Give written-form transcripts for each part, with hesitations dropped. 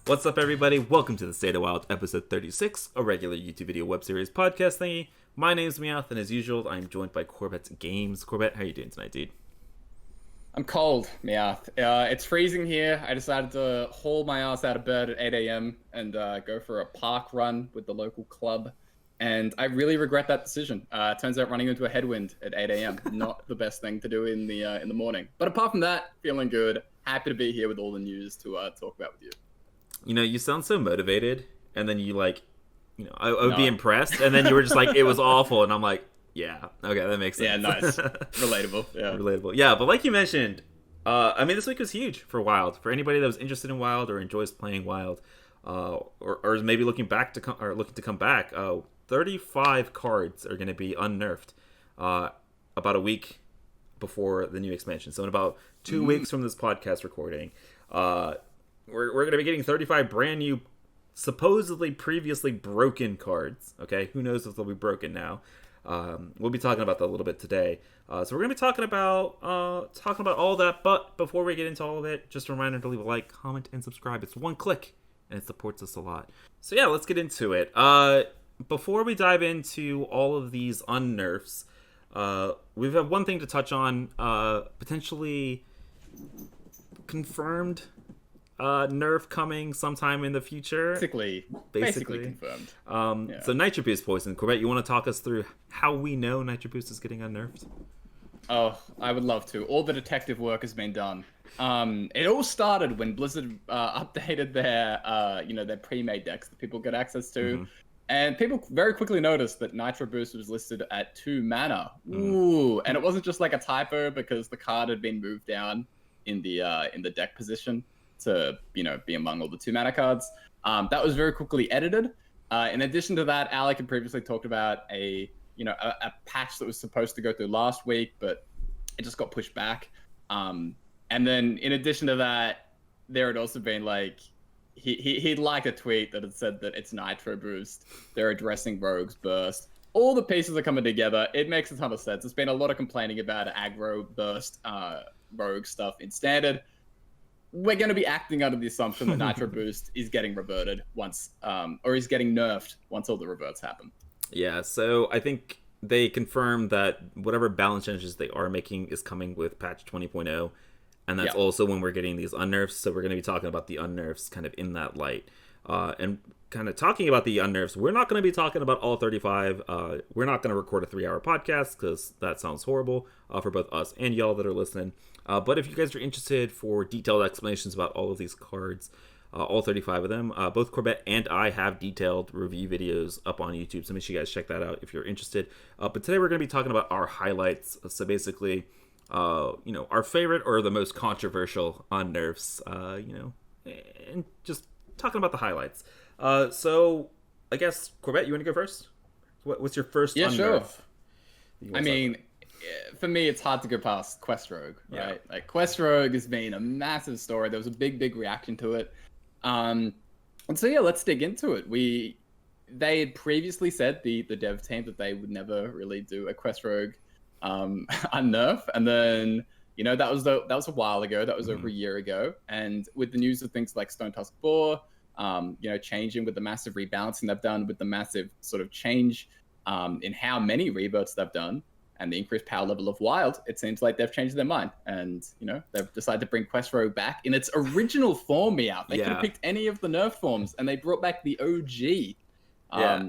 What's up, everybody? Welcome to the State of Wild, episode 36, a regular YouTube video web series podcast thingy. My name's Meowth, and as usual, I'm joined by Corbettgames. Corbett, how are you doing tonight, dude? I'm cold, Meowth. It's freezing here. I decided to haul my ass out of bed at 8 a.m. and go for a park run with the local club. And I really regret that decision. Turns out running into a headwind at 8 a.m. not the best thing to do in the morning. But apart from that, feeling good. Happy to be here with all the news to talk about with you. You know, you sound so motivated, and then you I would be impressed, and then you were just like, it was awful, and I'm like, yeah, okay, that makes sense. Yeah, nice. Relatable. Yeah. Relatable. Yeah, but like you mentioned, this week was huge for Wild. For anybody that was interested in Wild or enjoys playing Wild, or is maybe looking to come back, 35 cards are going to be unnerfed about a week before the new expansion. So in about 2 weeks from this podcast recording, we're going to be getting 35 brand new, supposedly previously broken cards. Okay, who knows if they'll be broken now. We'll be talking about that a little bit today. So we're going to be talking about all that. But before we get into all of it, just a reminder to leave a like, comment, and subscribe. It's one click, and it supports us a lot. So yeah, let's get into it. Before we dive into all of these unnerfs, we have one thing to touch on. Potentially confirmed nerf coming sometime in the future. Basically confirmed. So Nitro Boost poison. Corbett, you want to talk us through how we know Nitro Boost is getting unnerfed? Oh, I would love to. All the detective work has been done. It all started when Blizzard updated their pre-made decks that people get access to. And people very quickly noticed that Nitro Boost was listed at 2 mana. Ooh, and it wasn't just like a typo because the card had been moved down in the deck position to be among all the 2 mana cards. That was very quickly edited. In addition to that, Alec had previously talked about a patch that was supposed to go through last week, but it just got pushed back. And then in addition to that, there had also been he'd liked a tweet that had said that it's Nitro Boost. They're addressing Rogue's Burst. All the pieces are coming together. It makes a ton of sense. There's been a lot of complaining about aggro burst Rogue stuff in Standard. We're going to be acting under the assumption that Nitro Boost is getting reverted once, or is getting nerfed once all the reverts happen. Yeah, so I think they confirmed that whatever balance changes they are making is coming with patch 20.0, and that's also when we're getting these unnerfs, so we're going to be talking about the unnerfs kind of in that light. And kind of talking about the unnerfs, we're not going to be talking about all 35. We're not going to record a 3-hour podcast because that sounds horrible for both us and y'all that are listening. But if you guys are interested for detailed explanations about all of these cards, all 35 of them, both Corbett and I have detailed review videos up on YouTube, so make sure you guys check that out if you're interested. But today we're going to be talking about our highlights. So basically, our favorite or the most controversial unnerfs, and just talking about the highlights. So I guess, Corbett, you want to go first? What's your first unnerf? Sure. I mean, for me, it's hard to go past Quest Rogue, right? Yeah. Quest Rogue has been a massive story. There was a big reaction to it. And so, let's dig into it. They had previously said, the dev team, that they would never really do a Quest Rogue unnerf. And then, that was a while ago. That was over a year ago. And with the news of things like Stone Tusk Boar, changing with the massive rebalancing they've done, with the massive sort of change in how many reverts they've done, and the increased power level of Wild, it seems like they've changed their mind. And, they've decided to bring Quest Rogue back in its original form, Meowth. They could have picked any of the Nerf forms, and they brought back the OG.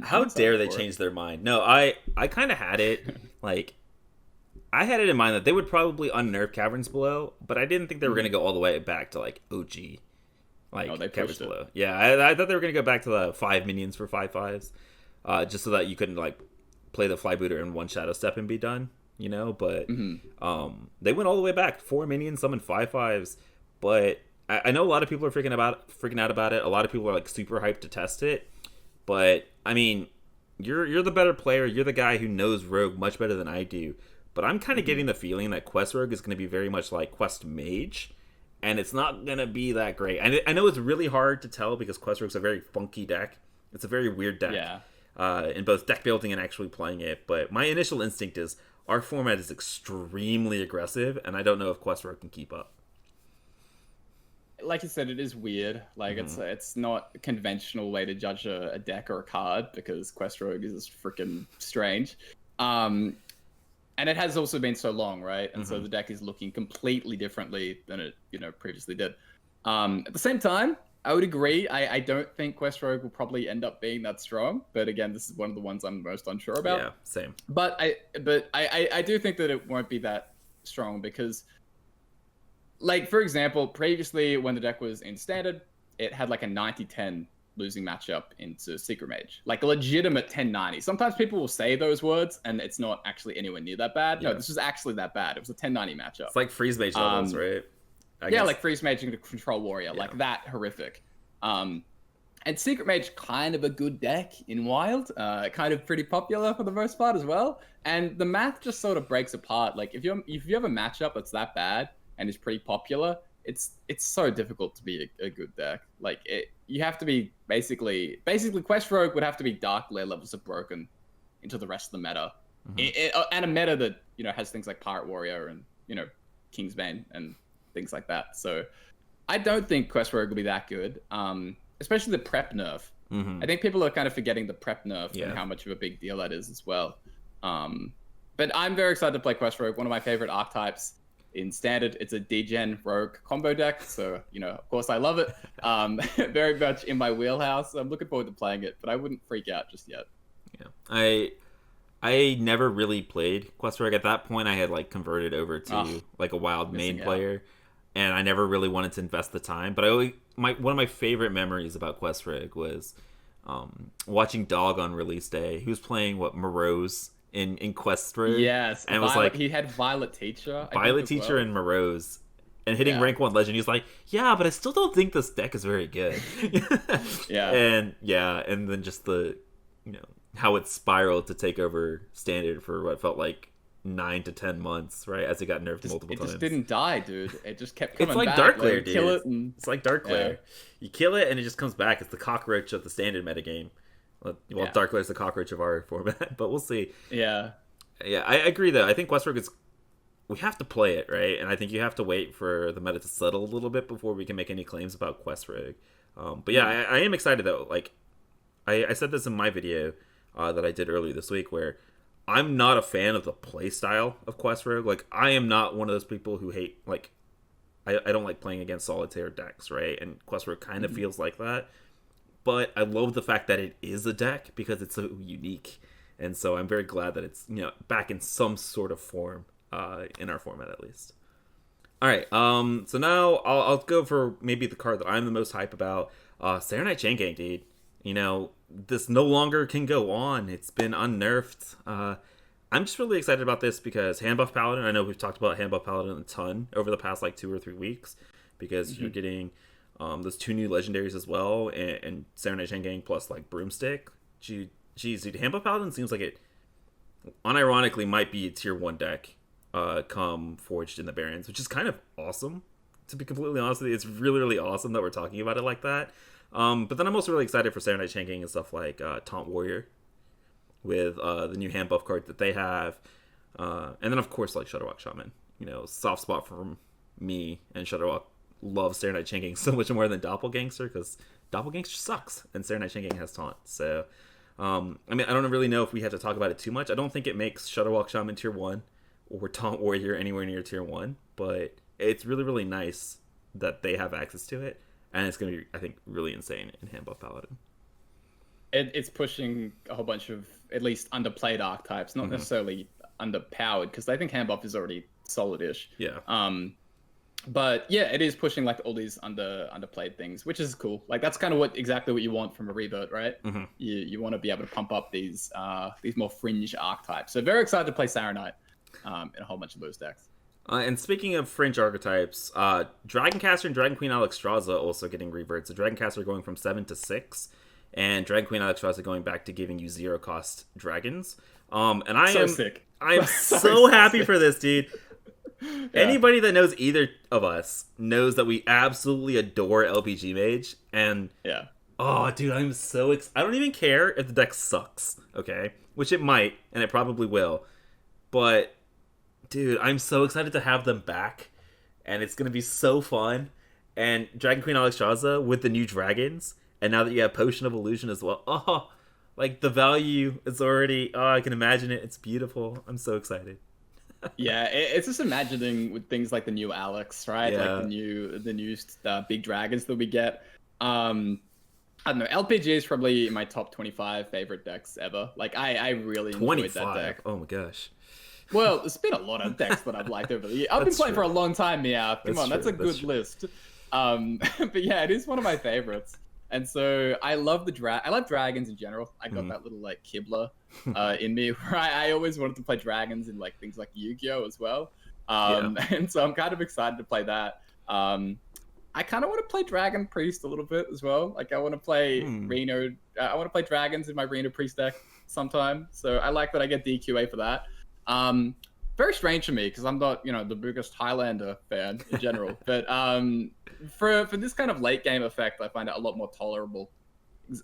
How dare they change their mind? No, I kind of had it, I had it in mind that they would probably unnerf Caverns Below, but I didn't think they were going to go all the way back to, OG. They Caverns Below. Yeah, I thought they were going to go back to the 5 minions for 5/5s, just so that you couldn't, play the Flybooter in one Shadow Step and be done, but they went all the way back. 4 minions, summon 5/5s, but I know a lot of people are freaking out about it. A lot of people are super hyped to test it, but I mean, you're the better player. You're the guy who knows Rogue much better than I do, but I'm kind of getting the feeling that Quest Rogue is going to be very much like Quest Mage, and it's not going to be that great. I know it's really hard to tell because Quest Rogue's a very funky deck. It's a very weird deck. Yeah. In both deck building and actually playing it, but my initial instinct is our format is extremely aggressive, and I don't know if Quest Rogue can keep up. like you said, it is weird. Like it's not a conventional way to judge a deck or a card because Quest Rogue is freaking strange. And it has also been so long, right? And so the deck is looking completely differently than it, previously did. At the same time, I would agree. I don't think Quest Rogue will probably end up being that strong. But again, this is one of the ones I'm most unsure about. Yeah, same. But I do think that it won't be that strong because, like, for example, previously when the deck was in Standard, it had like a 90-10 losing matchup into Secret Mage. Like a legitimate 10-90. Sometimes people will say those words and it's not actually anywhere near that bad. Yeah. No, this was actually that bad. It was a 10-90 matchup. It's like Freeze Mage levels, right? Yeah, like Freeze Mage and Control Warrior. Yeah. Like that horrific. And Secret Mage, kind of a good deck in Wild. Kind of pretty popular for the most part as well. And the math just sort of breaks apart. Like if you have a matchup that's that bad and is pretty popular, it's so difficult to be a good deck. Like you have to be basically Quest Rogue would have to be Dark Lair levels of broken into the rest of the meta, and a meta that has things like Pirate Warrior and Kingsbane and things like that. So I don't think Quest Rogue will be that good, especially the prep nerf. I think people are kind of forgetting the prep nerf and how much of a big deal that is as well. But I'm very excited to play Quest Rogue, one of my favorite archetypes. In Standard, it's a degen rogue combo deck, so of course I love it. Very much in my wheelhouse. I'm looking forward to playing it, but I wouldn't freak out just yet. Yeah, I never really played Quest Rogue. At that point, I had like converted over to like a Wild main player, and I never really wanted to invest the time. But one of my favorite memories about Quest Rogue was watching Dog on release day. He was playing Morose in Quest Rogue. Yes, and it was like he had Violet Teacher, and Morose, and hitting rank 1 legend. He's like, yeah, but I still don't think this deck is very good. and then just the how it spiraled to take over Standard for what felt like 9 to 10 months, right? As it got nerfed multiple times. It just didn't die, dude. It just kept coming back. It's like Dark Lair, dude. Kill it and... It's like Dark Lair. You kill it and it just comes back. It's the cockroach of the Standard metagame. Well, Dark Lair's the cockroach of our format, but we'll see. Yeah, I agree though. I think Quest Rogue we have to play it, right? And I think you have to wait for the meta to settle a little bit before we can make any claims about Quest Rogue. But yeah, I am excited though. Like I said this in my video that I did earlier this week, where I'm not a fan of the play style of Quest Rogue. Like I am not one of those people who hate I don't like playing against solitaire decks, right? And Quest Rogue kind of feels like that. But I love the fact that it is a deck because it's so unique. And so I'm very glad that it's back in some sort of form in our format at least. All right, so now I'll go for maybe the card that I'm the most hype about. Saturday Night Chain Gang, dude. This no longer can go on. It's been unnerfed. I'm just really excited about this because Handbuff Paladin, I know we've talked about Handbuff Paladin a ton over the past like 2 or 3 weeks because you're getting... those 2 new legendaries as well, and Saturday Night Chain Gang plus like Broomstick. Jeez, dude, Handbuff Paladin seems like it unironically might be a tier 1 deck come Forged in the Barrens, which is kind of awesome, to be completely honest with you. It's really, really awesome that we're talking about it like that. But then I'm also really excited for Saturday Night Chain Gang and stuff like Taunt Warrior with the new Handbuff card that they have. And then, of course, like Shutterwalk Shaman. Soft spot for me, and Shutterwalk loves Saturday Night Chain Gang so much more than Doppelgangster, because Doppelgangster sucks and Saturday Night Chain Gang has Taunt. So I don't really know if we have to talk about it too much. I don't think it makes Shutterwalk Shaman tier 1 or Taunt Warrior anywhere near tier 1, but it's really, really nice that they have access to it, and it's going to be, I think, really insane in Handbuff Paladin. It's pushing a whole bunch of at least underplayed archetypes, not necessarily underpowered, because I think Handbuff is already solid-ish. Yeah. But yeah, it is pushing like all these underplayed things, which is cool. Like that's kind of exactly what you want from a Revert, right? You want to be able to pump up these more fringe archetypes. So very excited to play Saronite in a whole bunch of those decks. And speaking of fringe archetypes, Dragoncaster and Dragon Queen Alexstrasza also getting reverts. So Dragoncaster going from 7 to 6, and Dragon Queen Alexstrasza going back to giving you 0-cost dragons. And I am sick. I am so happy for this, dude. Yeah. Anybody that knows either of us knows that we absolutely adore LPG Mage, and oh, dude, I'm so I don't even care if the deck sucks, okay? Which it might, and it probably will, but dude, I'm so excited to have them back, and it's gonna be so fun. And Dragon Queen Alexstrasza with the new dragons, and now that you have Potion of Illusion as well, oh, like the value is already, oh, I can imagine it. It's beautiful. I'm so excited. Yeah, it's just imagining with things like the new Alex, right? Yeah. Like the new big dragons that we get. I don't know. LPG is probably my top 25 favorite decks ever. Like I really enjoyed that deck. Oh my gosh. Well, there's been a lot of decks that I've liked over the years. I've been playing for a long time, Meow. Come on, that's a good list. But yeah, it is one of my favorites. And so I love I love dragons in general. I got that little like Kibler in me where I always wanted to play dragons in like things like Yu-Gi-Oh as well. And so I'm kind of excited to play that. I kind of want to play Dragon Priest a little bit as well. Like I want to play Reno. I want to play dragons in my Reno Priest deck sometime. So I like that I get DQA for that. Very strange to me because I'm not, the biggest Highlander fan in general. But for this kind of late game effect, I find it a lot more tolerable.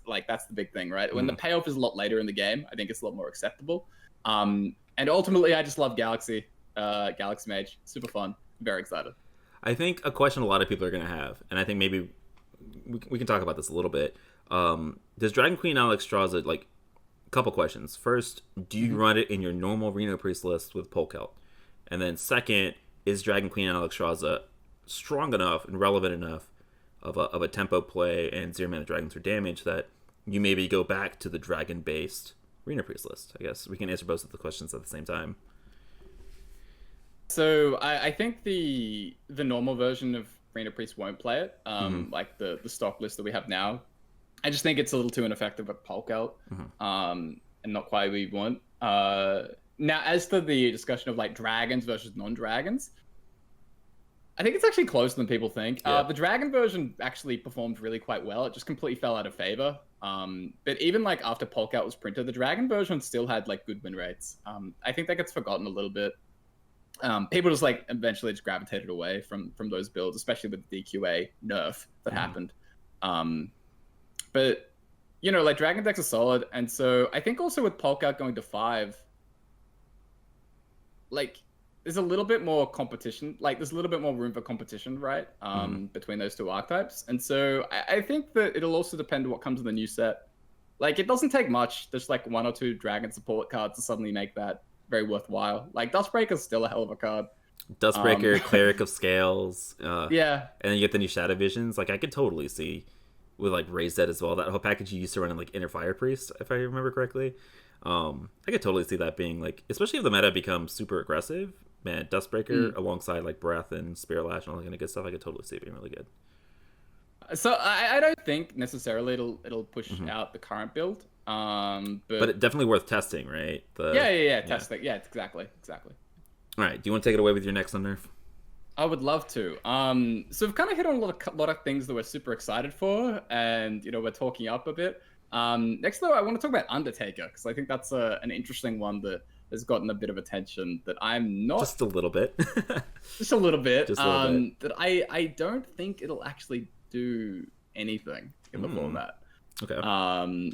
Like that's the big thing, right? When the payoff is a lot later in the game, I think it's a lot more acceptable. And ultimately, I just love Galaxy Mage. Super fun. Very excited. I think a question a lot of people are going to have, and I think maybe we can talk about this a little bit. Does Dragon Queen Alexstrasza, like, a couple questions. First, do you run it in your normal Reno Priest list with Polkelt? And then second, is Dragon Queen Alexstrasza strong enough and relevant enough of a tempo play and 0-mana dragons for damage that you maybe go back to the dragon-based Reno Priest list? I guess we can answer both of the questions at the same time. So I think the normal version of Reno Priest won't play it, like the stock list that we have now. I just think it's a little too ineffective at Polkelt, and not quite what we want. Now, as to the discussion of like dragons versus non-dragons, I think it's actually closer than people think. The dragon version actually performed really quite well. It just completely fell out of favor. But even like after Polkelt was printed, the dragon version still had like good win rates. I think that gets forgotten a little bit. People just like eventually just gravitated away from those builds, especially with the DQA nerf that happened. But like dragon decks are solid, and so I think also with Polkelt going to 5, like there's a little bit more competition. Like there's a little bit more room for competition, right? Between those two archetypes, and so I think that it'll also depend on what comes in the new set. Like it doesn't take much. There's like 1 or 2 dragon support cards to suddenly make that very worthwhile. Like Dustbreaker's still a hell of a card. Dustbreaker, Cleric of Scales, yeah, and then you get the new Shadow Visions. Like I could totally see with like Raise Dead as well. That whole package you used to run in like Inner Fire Priest, if I remember correctly. I could totally see that being like, especially if the meta becomes super aggressive. Man, Dustbreaker alongside like Breath and Spirit Lash and all that kind of good stuff, I could totally see it being really good. So I don't think necessarily it'll push out the current build. But it's definitely worth testing, right? Testing. Yeah, exactly. All right, do you want to take it away with your next Unnerf? I would love to. So we've kind of hit on a lot of things that we're super excited for, and we're talking up a bit. Next though, I want to talk about Undertaker because I think that's an interesting one that has gotten a bit of attention that I'm not just a little bit, just a little bit. That I don't think it'll actually do anything in the format. Okay.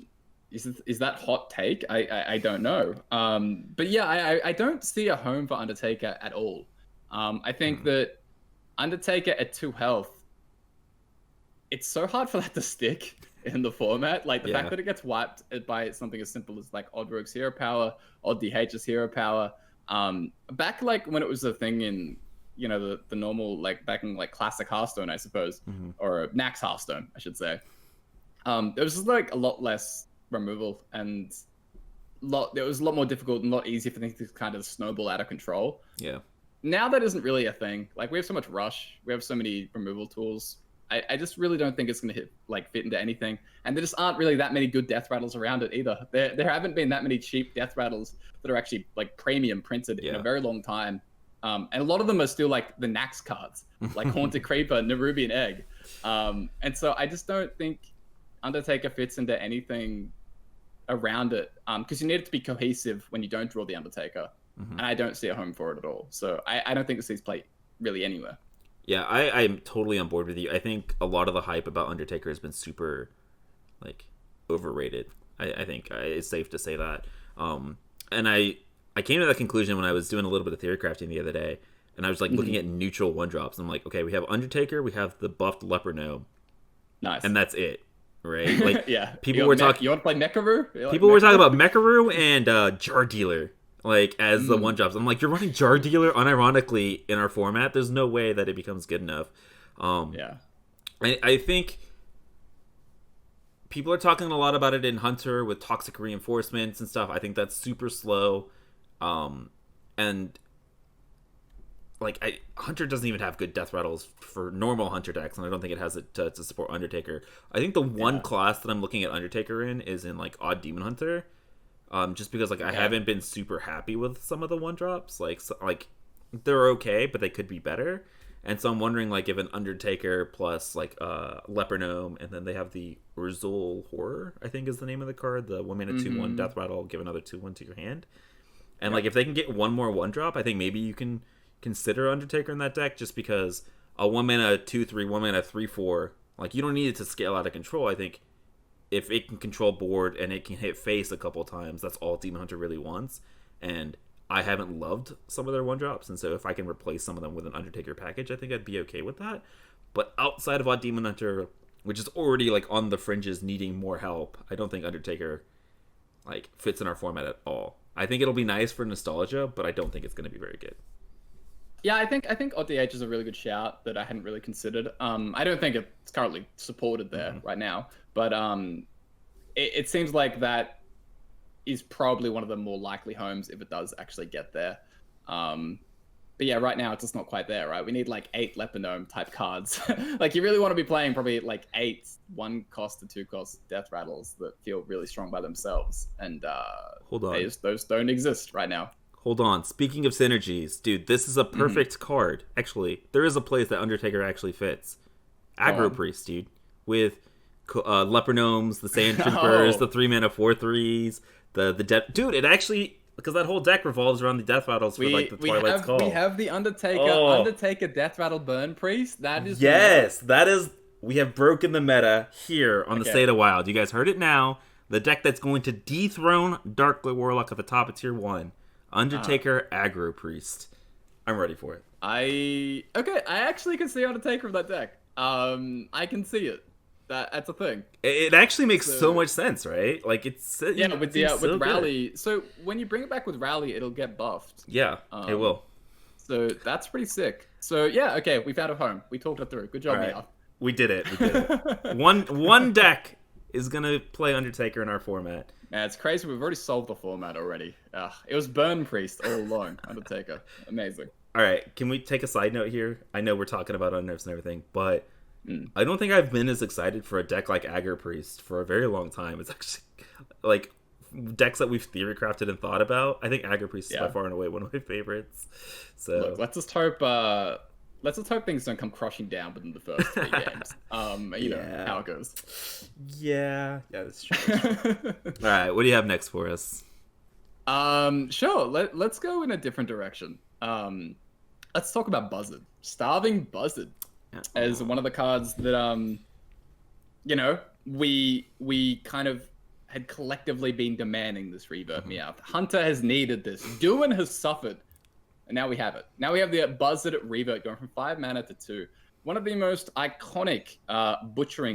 Is that hot take? I don't know. But yeah, I don't see a home for Undertaker at all. I think that Undertaker at 2 health, it's so hard for that to stick in the format. Like the fact that it gets wiped by something as simple as like Odd Rogue's hero power, Odd DH's hero power. Back like when it was a thing in the normal, like back in like classic Hearthstone, I suppose, or Nax Hearthstone, I should say. There was just like a lot less removal and it was a lot more difficult and a lot easier for things to kind of snowball out of control. Yeah. Now that isn't really a thing. Like we have so much rush, we have so many removal tools. I just really don't think it's going to fit into anything. And there just aren't really that many good death rattles around it either. There haven't been that many cheap death rattles that are actually like premium printed in a very long time. And a lot of them are still like the Nax cards, like Haunted Creeper, Nerubian Egg. And so I just don't think Undertaker fits into anything around it. Because you need it to be cohesive when you don't draw the Undertaker. And I don't see a home for it at all. So I don't think this sees play really anywhere. Yeah, I'm totally on board with you. I think a lot of the hype about Undertaker has been super, like, overrated. I think it's safe to say that. And I came to that conclusion when I was doing a little bit of theory crafting the other day, and I was like looking at neutral 1-drops. I'm like, okay, we have Undertaker, we have the buffed Leper Gnome, Nice, and that's it, right? Like, yeah. people were talking. You want to play Mekaroo? People were talking about Mekaroo and Jar Dealer, like, as the 1-drops. I'm like, you're running Jar Dealer unironically in our format. There's no way that it becomes good enough. Yeah, I think people are talking a lot about it in Hunter with toxic reinforcements and stuff. I think that's super slow. And like, Hunter doesn't even have good death rattles for normal Hunter decks, and I don't think it has it to support Undertaker. I think the one class that I'm looking at Undertaker in is in like Odd Demon Hunter, just because like I haven't been super happy with some of the 1-drops. Like they're okay, but they could be better. And so I'm wondering, like, if an Undertaker plus, like, Leper Gnome, and then they have the Urzul Horror, I think is the name of the card, the 1-mana 2/1 Death Rattle, give another 2/1 to your hand. And, like, if they can get one more 1-drop, I think maybe you can consider Undertaker in that deck, just because a 1-mana 2/3, 1-mana 3/4, like, you don't need it to scale out of control. I think if it can control board and it can hit face a couple times, that's all Demon Hunter really wants. And I haven't loved some of their 1-drops, and so if I can replace some of them with an Undertaker package, I think I'd be okay with that. But outside of Odd Demon Hunter, which is already like on the fringes needing more help, I don't think Undertaker like fits in our format at all. I think it'll be nice for nostalgia, but I don't think it's going to be very good. Yeah, I think ODH is a really good shout that I hadn't really considered. I don't think it's currently supported there right now, but it seems like that is probably one of the more likely homes if it does actually get there. But yeah, right now it's just not quite there, right? We need like 8 Leper Gnome type cards. Like, you really want to be playing probably like 8 1-cost to 2-cost death rattles that feel really strong by themselves. And hold on, those don't exist right now. Hold on. Speaking of synergies, dude, this is a perfect card. Actually, there is a place that Undertaker actually fits. Aggro Priest, dude, with Leper Gnomes, the Sand Troopers, the 3-mana 4/3s. The death, dude. It actually, because that whole deck revolves around the death rattles for like the Twilight's Call. We have the Undertaker Death Rattle Burn Priest. That is that is. We have broken the meta here on the State of Wild. You guys heard it now. The deck that's going to dethrone Dark Warlock at the top of tier 1, Undertaker Aggro Priest. I'm ready for it. I actually can see Undertaker in that deck. I can see it. That's a thing. It actually makes so much sense, right? Like, it's with Rally. Good. So when you bring it back with Rally, it'll get buffed. Yeah, it will. So that's pretty sick. So yeah, okay, we found a home. We talked it through. Good job, Mia. We did it. One deck is gonna play Undertaker in our format. Yeah, it's crazy. We've already solved the format already. It was Burn Priest all along. Undertaker, amazing. All right, can we take a side note here? I know we're talking about Unnerfs and everything, but I don't think I've been as excited for a deck like Aggro Priest for a very long time. It's actually like decks that we've theory crafted and thought about. I think Aggro Priest is by far and away one of my favorites. So look, let's just hope things don't come crushing down within the first 3 games. You know how it goes. Yeah, that's true. All right, what do you have next for us? Sure. Let's go in a different direction. Let's talk about Buzzard. Starving Buzzard. As one of the cards that we kind of had collectively been demanding this Revert Meowth. Hunter has needed this. Duin has suffered. And now we have it. Now we have the Buzzard Revert going from 5 mana to 2. One of the most iconic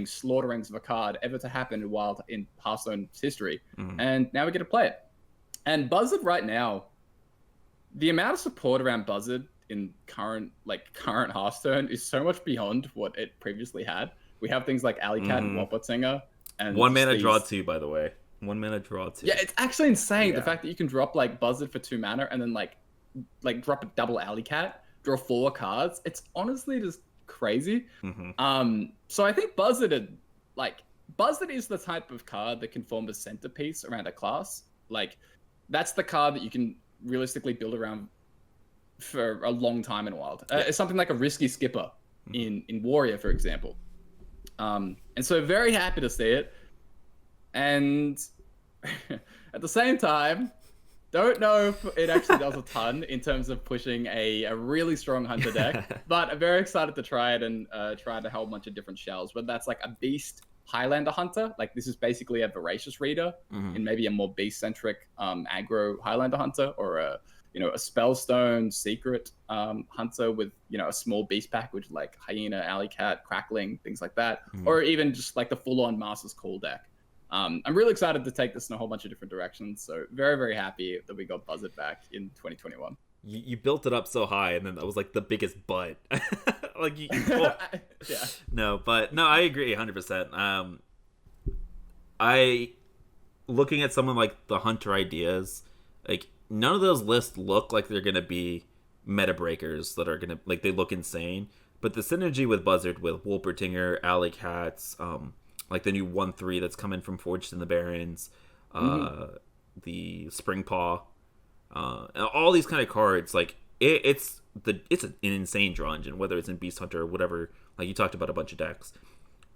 slaughterings of a card ever to happen in Hearthstone's history. And now we get to play it. And Buzzard right now, the amount of support around Buzzard in current Hearthstone is so much beyond what it previously had. We have things like Alley Cat and Wapatinger. And 1 mana draw 2, by the way. 1 mana draw 2. Yeah, it's actually insane. The fact that you can drop like Buzzard for 2 mana and then like drop a double Alley Cat, draw 4 cards. It's honestly just crazy. So I think Buzzard is the type of card that can form the centerpiece around a class. Like, that's the card that you can realistically build around for a long time in Wild. It's something like a Risky Skipper in Warrior, for example. And so very happy to see it. And at the same time, don't know if it actually does a ton in terms of pushing a really strong Hunter deck, but I'm very excited to try it and try to hold a bunch of different shells, whether that's like a Beast Highlander Hunter, like this is basically a Voracious Reader in maybe a more Beast-centric aggro Highlander Hunter, or a a Spellstone Secret Hunter with, a small beast pack, which is like Hyena, Alley Cat, Crackling, things like that, or even just like the full-on Master's Call deck. I'm really excited to take this in a whole bunch of different directions. So very, very happy that we got Buzzard back in 2021. You built it up so high, and then that was like the biggest but. Like yeah. No, I agree 100%. Looking at someone like the Hunter ideas, like none of those lists look like they're gonna be meta breakers that are gonna like they look insane. But the synergy with Buzzard, with Wolpertinger, Alley Cats, like the new 1/3 that's coming from Forged in the Barrens, the Spring Paw, all these kind of cards, like it's an insane draw engine, whether it's in Beast Hunter or whatever. Like you talked about a bunch of decks,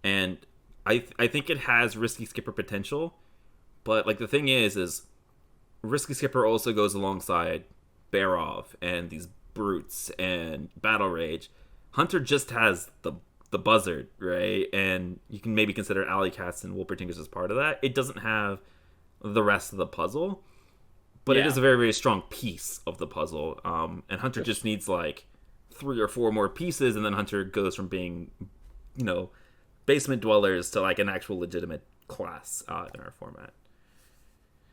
and I think it has Risky Skipper potential, but like the thing is Risky Skipper also goes alongside Barov and these Brutes and Battle Rage. Hunter just has the Buzzard, right? And you can maybe consider Alley Cats and Wolpertingers as part of that. It doesn't have the rest of the puzzle, but it is a very, very strong piece of the puzzle. And Hunter just needs like 3 or 4 more pieces, and then Hunter goes from being, basement dwellers to like an actual legitimate class in our format.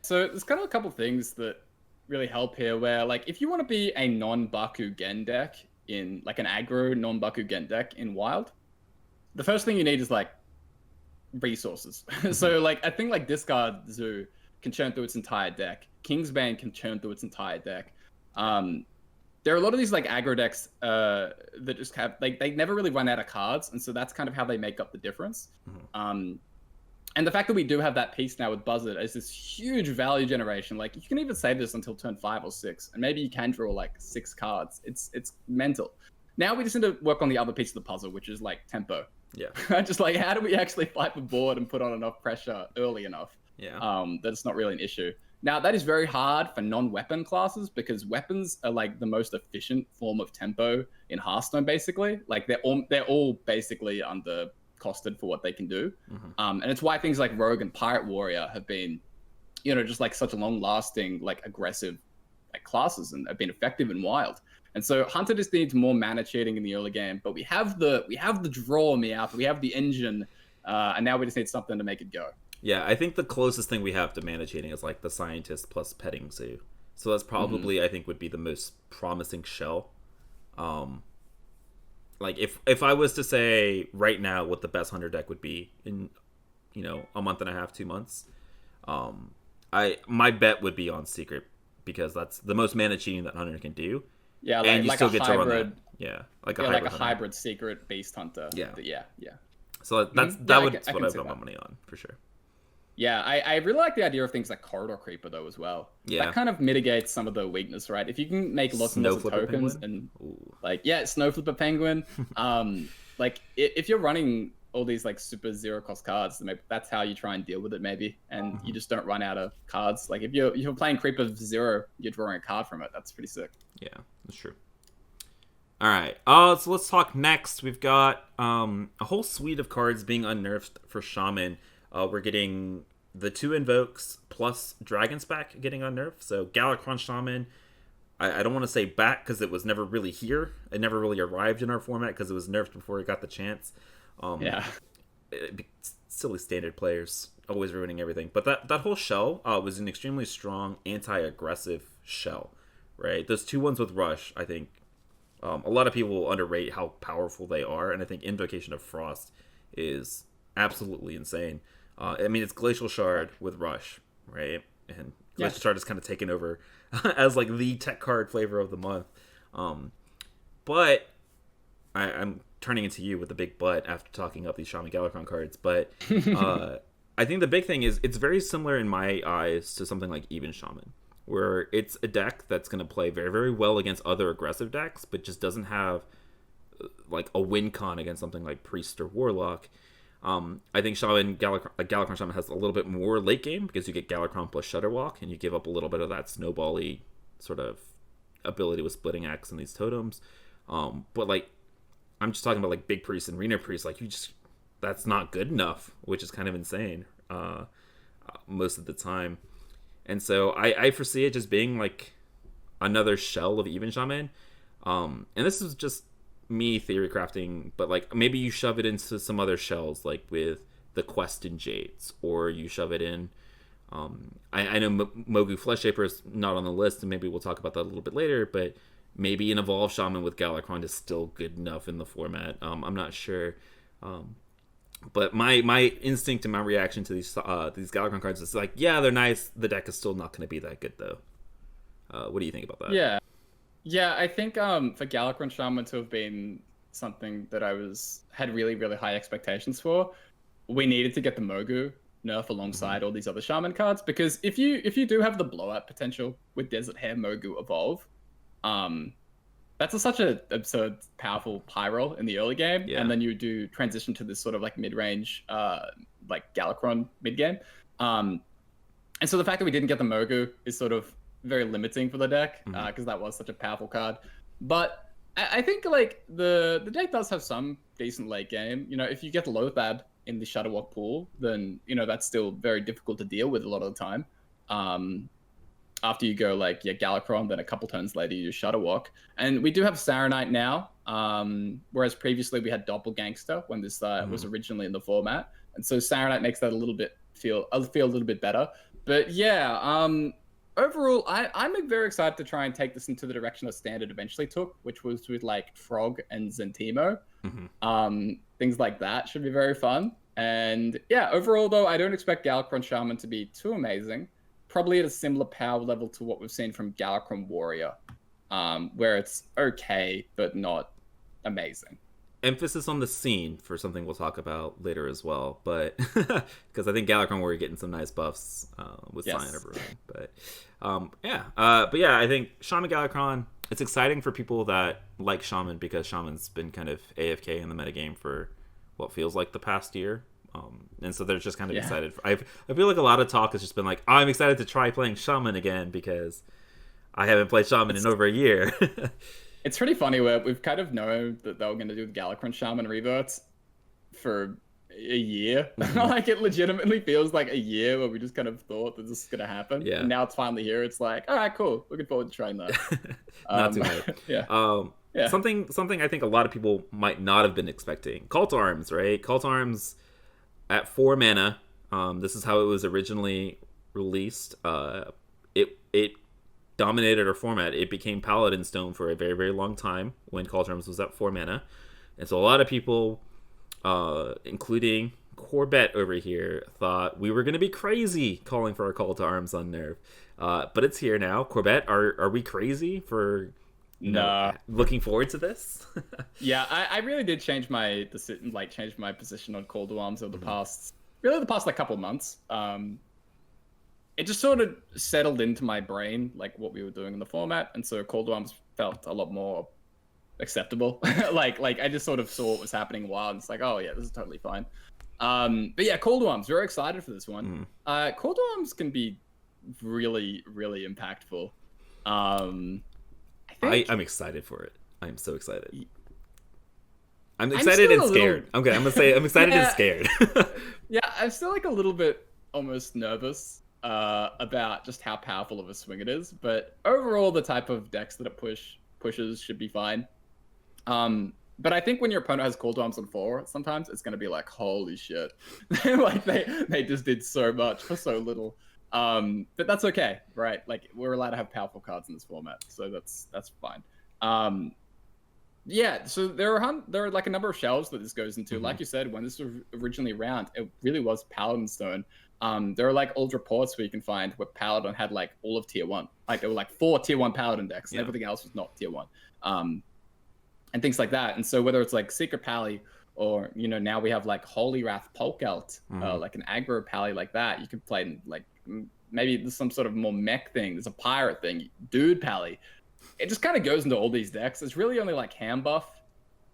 So there's kind of a couple things that really help here, where like if you want to be a non-Baku Gen deck in like an aggro non-Baku Gen deck in Wild, the first thing you need is like resources. So like I think like Discard Zoo can churn through its entire deck. Kingsbane can churn through its entire deck. There are a lot of these like aggro decks that just have like they never really run out of cards, and so that's kind of how they make up the difference. And the fact that we do have that piece now with Buzzard is this huge value generation. Like you can even save this until turn 5 or 6, and maybe you can draw like 6 cards. It's mental. Now we just need to work on the other piece of the puzzle, which is like tempo. Yeah. Just like how do we actually fight the board and put on enough pressure early enough? Yeah. That it's not really an issue. Now that is very hard for non-weapon classes, because weapons are like the most efficient form of tempo in Hearthstone. Basically, like they're all basically under costed for what they can do. And it's why things like Rogue and Pirate Warrior have been, just like such long lasting, like aggressive like classes, and have been effective and Wild. And so Hunter just needs more mana cheating in the early game, but we have the draw Meowth, we have the engine, and now we just need something to make it go. Yeah, I think the closest thing we have to mana cheating is like the Scientist plus Petting Zoo. So that's probably I think would be the most promising shell. Like if I was to say right now what the best Hunter deck would be in a month and a half, 2 months, my bet would be on Secret, because that's the most mana cheating that Hunter can do. Yeah, and you like still a get hybrid, to run that. Yeah, like a hybrid Secret Beast Hunter. Yeah. So that's what I put my money on for sure. Yeah, I really like the idea of things like Corridor Creeper though as well. Yeah, that kind of mitigates some of the weakness, right? If you can make lots and lots of tokens penguin? and Snow Flipper Penguin, like if you're running all these like super zero cost cards, maybe that's how you try and deal with it, maybe, and you just don't run out of cards. Like if you're playing Creeper for 0, you're drawing a card from it. That's pretty sick. Yeah, that's true. All right, so let's talk next. We've got a whole suite of cards being unnerfed for Shaman. We're getting the 2 Invokes plus Dragon's Back getting unnerfed. So Galakron Shaman, I don't want to say back because it was never really here. It never really arrived in our format because it was nerfed before it got the chance. Silly standard players always ruining everything. But that whole shell was an extremely strong anti-aggressive shell, right? Those 2 ones with Rush, I think a lot of people underrate how powerful they are, and I think Invocation of Frost is absolutely insane. I mean, it's Glacial Shard with Rush, right? And Glacial Shard is kind of taken over as like the tech card flavor of the month. But I'm turning into you with the big but after talking up these Shaman Galakron cards. But I think the big thing is it's very similar in my eyes to something like Even Shaman, where it's a deck that's going to play very, very well against other aggressive decks, but just doesn't have like a win con against something like Priest or Warlock. I think Galakron Shaman has a little bit more late game because you get Galakron plus Shudderwalk, and you give up a little bit of that snowbally sort of ability with Splitting Axe and these totems. But like, I'm just talking about like Big Priest and Reno Priest. Like that's not good enough, which is kind of insane most of the time. And so I foresee it just being like another shell of Even Shaman. And this is just me theory crafting, but like maybe you shove it into some other shells, like with the Quest and Jades, or you shove it in. I know Mogu Flesh Shaper is not on the list, and maybe we'll talk about that a little bit later, but maybe an Evolved Shaman with Galakron is still good enough in the format. I'm not sure. But my instinct and my reaction to these Galakron cards is like, yeah, they're nice. The deck is still not going to be that good, though. What do you think about that? Yeah, I think for Galakron Shaman to have been something that I had really, really high expectations for, we needed to get the Mogu nerf alongside all these other Shaman cards, because if you do have the blowout potential with Desert Hair Mogu Evolve, that's such an absurd, powerful pie roll in the early game, and then you do transition to this sort of like mid-range, like Galakron mid-game. And so the fact that we didn't get the Mogu is sort of very limiting for the deck, because that was such a powerful card. But I think like the deck does have some decent late game. You know, if you get Lothad in the Shutterwalk pool, then you know that's still very difficult to deal with a lot of the time. After you go like Galakron, then a couple turns later you Shutterwalk, and we do have Saronite now. Whereas previously we had Doppelgangster when this was originally in the format, and so Saronite makes that feel a little bit better. But yeah, overall, I'm very excited to try and take this into the direction that Standard eventually took, which was with like Frog and Zentimo. Things like that should be very fun. And yeah, overall though, I don't expect Galakron Shaman to be too amazing. Probably at a similar power level to what we've seen from Galakron Warrior, where it's okay but not amazing. Emphasis on the scene for something we'll talk about later as well, but because I think Galakron Warrior getting some nice buffs with Sign of Ruin. But I think Shaman Galakron, it's exciting for people that like Shaman, because Shaman's been kind of AFK in the metagame for what feels like the past year. And so they're just kind of excited. I feel like a lot of talk has just been like, I'm excited to try playing Shaman again because I haven't played Shaman in over a year. It's pretty funny where we've kind of known that they were going to do the Galakron Shaman Reverts for a year. Like it legitimately feels like a year where we just kind of thought that this is going to happen. Yeah. And now it's finally here. It's like, all right, cool. Looking forward to trying that. Not too bad. Something I think a lot of people might not have been expecting. Call to Arms, right? Call to Arms at 4 mana. This is how it was originally released. It dominated our format. It became Paladin Stone for a very, very long time when Call to Arms was at 4 mana. And so a lot of people, including Corbett over here, thought we were going to be crazy calling for a Call to Arms on Nerf. But it's here now. Corbett, are we crazy for looking forward to this? Yeah, I really did change my position on Call to Arms over the past like couple months. It just sort of settled into my brain, like what we were doing in the format, and so Call to Arms felt a lot more acceptable. like I just sort of saw what was happening a while, and it's like, oh yeah, this is totally fine. But yeah, Call to Arms, very excited for this one. Call to Arms can be really, really impactful. I'm excited for it. I'm so excited. I'm excited and scared. I'm gonna say I'm excited and scared. Yeah, I'm still like a little bit almost nervous about just how powerful of a swing it is, but overall the type of decks that it pushes should be fine. But I think when your opponent has Call to Arms on 4, sometimes it's going to be like, holy shit. Like they just did so much for so little. But that's okay, right? Like we're allowed to have powerful cards in this format, so that's fine. Yeah, so there are like a number of shelves that this goes into. Like you said, when this was originally around, it really was Paladin Stone. There are like old reports where you can find where Paladin had like all of tier 1. Like there were like 4 tier 1 Paladin decks, and everything else was not tier 1. And things like that. And so whether it's like Secret Pally or, you know, now we have like Holy Wrath Polkelt, like an aggro Pally like that, you could play like maybe there's some sort of more mech thing. There's a pirate thing, Dude Pally. It just kind of goes into all these decks. It's really only like Handbuff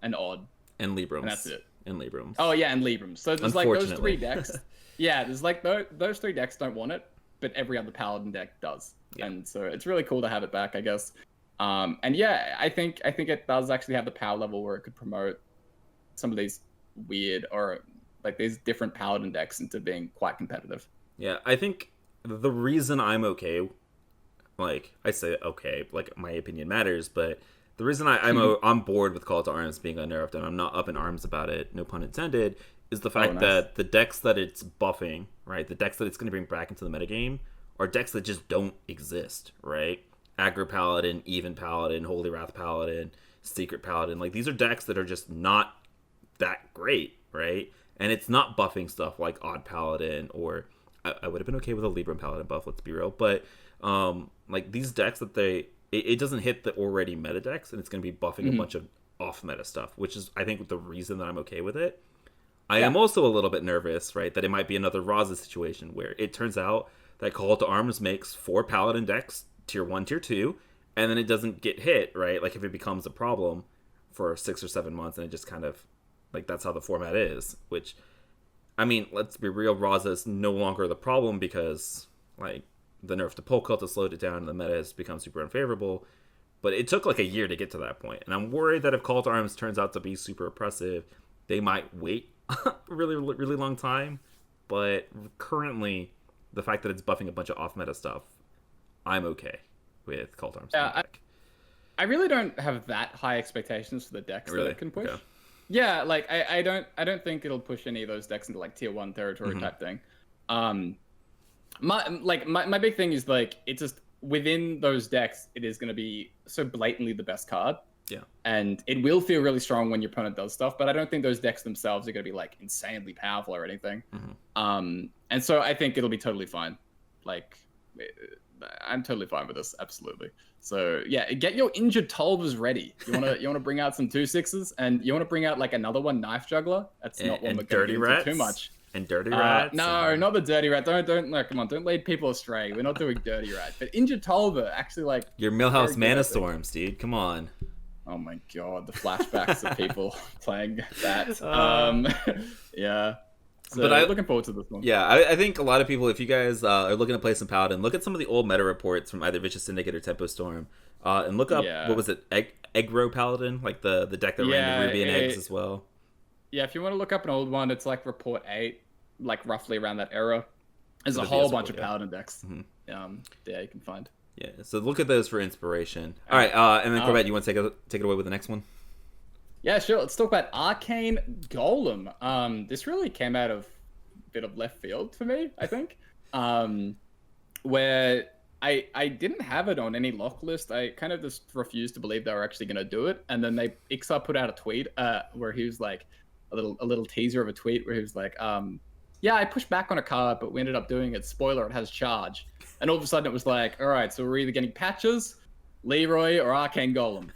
and Odd. And Librams. And that's it. And Librams. Oh yeah, and Librams. So there's like those 3 decks. Yeah, there's like those 3 decks don't want it, but every other Paladin deck does. Yeah. And so it's really cool to have it back, I guess. And yeah, I think it does actually have the power level where it could promote some of these weird or like these different Paladin decks into being quite competitive. Yeah, I think the reason I'm okay, like, I say okay, like my opinion matters, but the reason I'm on board with Call to Arms being unnerfed, and I'm not up in arms about it, no pun intended, is the fact that the decks that it's buffing, right, the decks that it's going to bring back into the metagame are decks that just don't exist, right? Aggro Paladin, Even Paladin, Holy Wrath Paladin, Secret Paladin, like these are decks that are just not that great, right? And it's not buffing stuff like Odd Paladin, or I would have been okay with a Libram Paladin buff, let's be real, but like these decks that it doesn't hit the already meta decks, and it's going to be buffing a bunch of off meta stuff, which is I think the reason that I'm okay with it. I am also a little bit nervous, right, that it might be another Raza situation where it turns out that Call to Arms makes 4 Paladin decks, tier 1, tier 2, and then it doesn't get hit, right? Like if it becomes a problem for 6 or 7 months, and it just kind of, like that's how the format is, which, I mean, let's be real, Raza is no longer the problem because, like, the nerf to Pole Cult has slowed it down and the meta has become super unfavorable, but it took like a year to get to that point, and I'm worried that if Call to Arms turns out to be super oppressive, they might wait a really, really long time, but currently, the fact that it's buffing a bunch of off-meta stuff, I'm okay with Call to Arms. Yeah, I really don't have that high expectations for the decks that it can push. Okay. Yeah, like I don't think it'll push any of those decks into like tier 1 territory type thing. My big thing is like it's just within those decks, it is going to be so blatantly the best card. Yeah, and it will feel really strong when your opponent does stuff, but I don't think those decks themselves are going to be like insanely powerful or anything. And so I think it'll be totally fine. Like, I'm totally fine with this, absolutely. So yeah, get your injured Tolvers ready. You wanna bring out some 2/6s, and you wanna bring out like another one, Knife Juggler. That's not one we're going to get into too much. And Dirty Rats? No, not the Dirty Rat. Don't no, come on, don't lead people astray. We're not doing Dirty Rat. But Injured Tolver, actually, like... Your Millhouse Mana Storms, dude. Come on. Oh my god, the flashbacks of people playing that. Yeah. So I'm looking forward to this one. Yeah, I think a lot of people, if you guys are looking to play some Paladin, look at some of the old meta reports from either Vicious Syndicate or Tempo Storm, and look up, what was it, Eggro Paladin? Like the deck that ran the Ruby and Eggs as well. Yeah, if you want to look up an old one, it's like Report 8, like roughly around that era. There's a whole bunch of Paladin decks. Yeah, you can find. Yeah, so look at those for inspiration. All right, and then Corbett, you want to take it away with the next one? Yeah, sure. Let's talk about Arcane Golem. This really came out of a bit of left field for me, I think. Where I didn't have it on any lock list. I kind of just refused to believe they were actually going to do it. And then Ixar put out a tweet where he was like, a little teaser of a tweet where he was like, yeah, I pushed back on a card, but we ended up doing it. Spoiler, it has charge. And all of a sudden it was like, all right, so we're either getting Patches, Leroy, or Arcane Golem.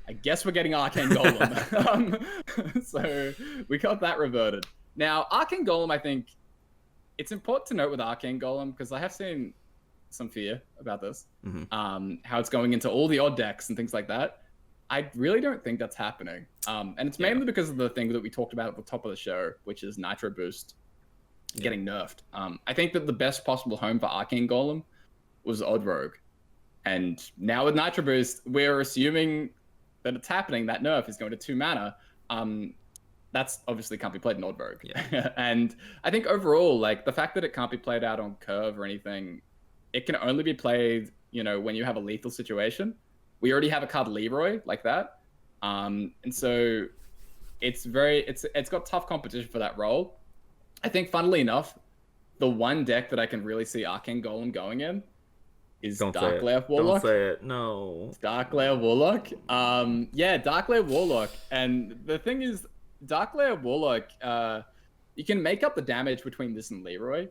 I guess we're getting Arcane Golem. So we got that reverted. Now, Arcane Golem, I think it's important to note with Arcane Golem, because I have seen some fear about this, how it's going into all the odd decks and things like that. I really don't think that's happening. And it's mainly because of the thing that we talked about at the top of the show, which is Nitro Boost getting nerfed. I think that the best possible home for Arcane Golem was Odd Rogue. And now with Nitro Boost, we're assuming that it's happening. That nerf is going to 2 mana. That's obviously can't be played in Odd Rogue. Yeah. And I think overall, like the fact that it can't be played out on curve or anything, it can only be played, when you have a lethal situation. We already have a card Leroy like that. And so it's got tough competition for that role. I think funnily enough, the one deck that I can really see Arcane Golem going in is Dark Lair Warlock. Don't say it. No. Dark Lair Warlock. Yeah, Dark Lair Warlock. And the thing is, Dark Lair Warlock, you can make up the damage between this and Leroy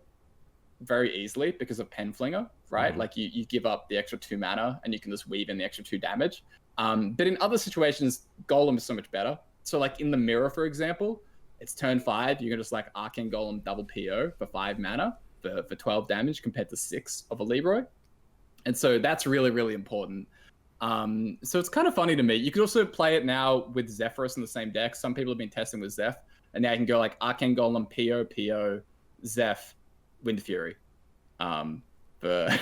very easily because of Pen Flinger, right? Like you give up the extra 2 mana and you can just weave in the extra 2 damage. But in other situations, Golem is so much better. So like in the Mirror, for example, it's turn 5. You can just like Arcane Golem double PO for 5 mana for 12 damage compared to 6 of a Leroy. And so that's really, really important. So it's kind of funny to me. You could also play it now with Zephyrus in the same deck. Some people have been testing with Zeph, and now you can go like Arcane Golem, PO, Zeph, Wind Fury, for a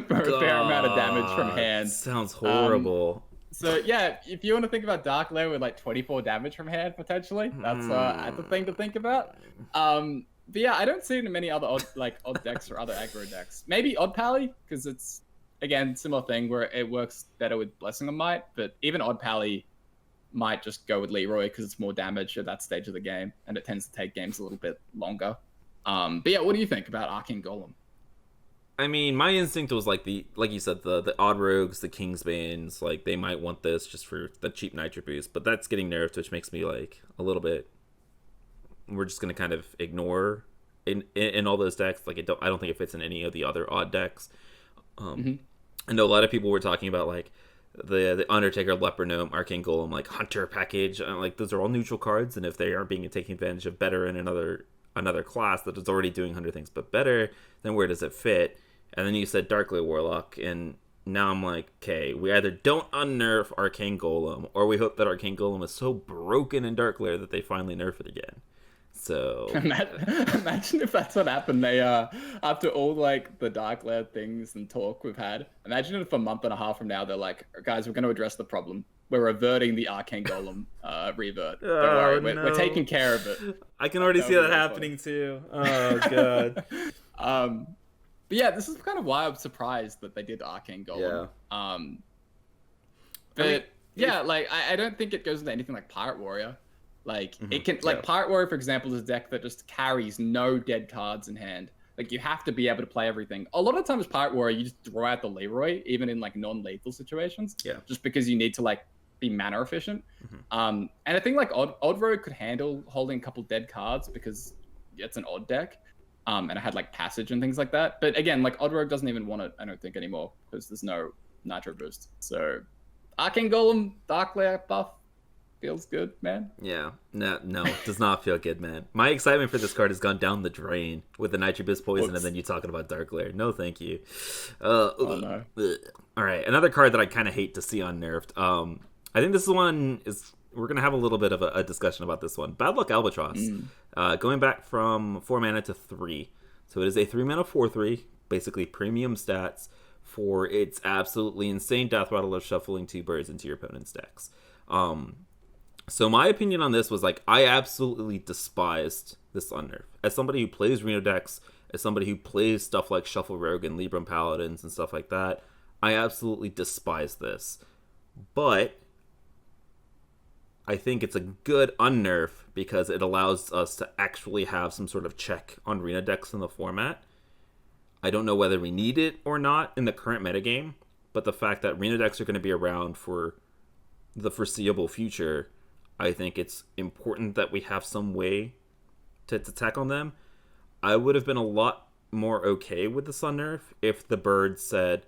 fair amount of damage from hand. Sounds horrible. So yeah, if you want to think about Dark Lair with like 24 damage from hand potentially, that's the thing to think about. But yeah, I don't see it in many other odd decks or other aggro decks. Maybe Odd Pally, because it's again, similar thing where it works better with Blessing of Might, but even Odd Pally might just go with Leroy because it's more damage at that stage of the game, and it tends to take games a little bit longer. But yeah, what do you think about Arcane Golem? I mean, my instinct was like you said, the odd rogues, the Kingsbanes, like they might want this just for the cheap Nitro boost, but that's getting nerfed, which makes me like a little bit. We're just gonna kind of ignore in all those decks. Like I don't think it fits in any of the other odd decks. I know a lot of people were talking about like the Undertaker, Leper Gnome, Arcane Golem, like Hunter package. Like those are all neutral cards, and if they are being taking advantage of better in another class that is already doing 100 things but better, then where does it fit? And then you said Darkler Warlock, and now I'm like, okay, we either don't unnerf Arcane Golem, or we hope that Arcane Golem is so broken in Darkler that they finally nerf it again. So imagine if that's what happened. They after all like the Darkler things and talk we've had, imagine if a month and a half from now they're like, guys, we're going to address the problem. We're reverting the Arcane Golem revert. Don't worry, we're taking care of it. I can already see that happening too. Oh god. But yeah, this is kind of why I'm surprised that they did Arcane Golem. Yeah. I don't think it goes into anything like Pirate Warrior. Like it can, like Pirate Warrior, for example, is a deck that just carries no dead cards in hand. Like you have to be able to play everything. A lot of times, Pirate Warrior, you just throw out the Leroy, even in like non-lethal situations. Yeah. Just because you need to like be mana efficient. And I think like Odd Rogue could handle holding a couple dead cards because it's an odd deck. And I had like passage and things like that. But again, like Odd Rogue doesn't even want it, I don't think, anymore because there's no Nitro boost. So Arcane Golem, Dark Layer buff feels good, man. Yeah, no, it does not feel good, man. My excitement for this card has gone down the drain with the Nitro boost poison, and then you talking about Dark Layer. No, thank you. Oh no. All right, another card that I kind of hate to see unnerfed. I think this one is. We're going to have a little bit of a discussion about this one. Bad Luck Albatross. Going back from 4 mana to 3. So it is a 3 mana 4/3, basically premium stats for its absolutely insane death rattle of shuffling 2 birds into your opponent's decks. So my opinion on this was like, I absolutely despised this unnerf. As somebody who plays Reno decks, as somebody who plays stuff like Shuffle Rogue and Libram Paladins and stuff like that, I absolutely despise this. But I think it's a good unnerf because it allows us to actually have some sort of check on Reno decks in the format. I don't know whether we need it or not in the current metagame, but the fact that Reno decks are going to be around for the foreseeable future, I think it's important that we have some way to attack on them. I would have been a lot more okay with the unnerf if the bird said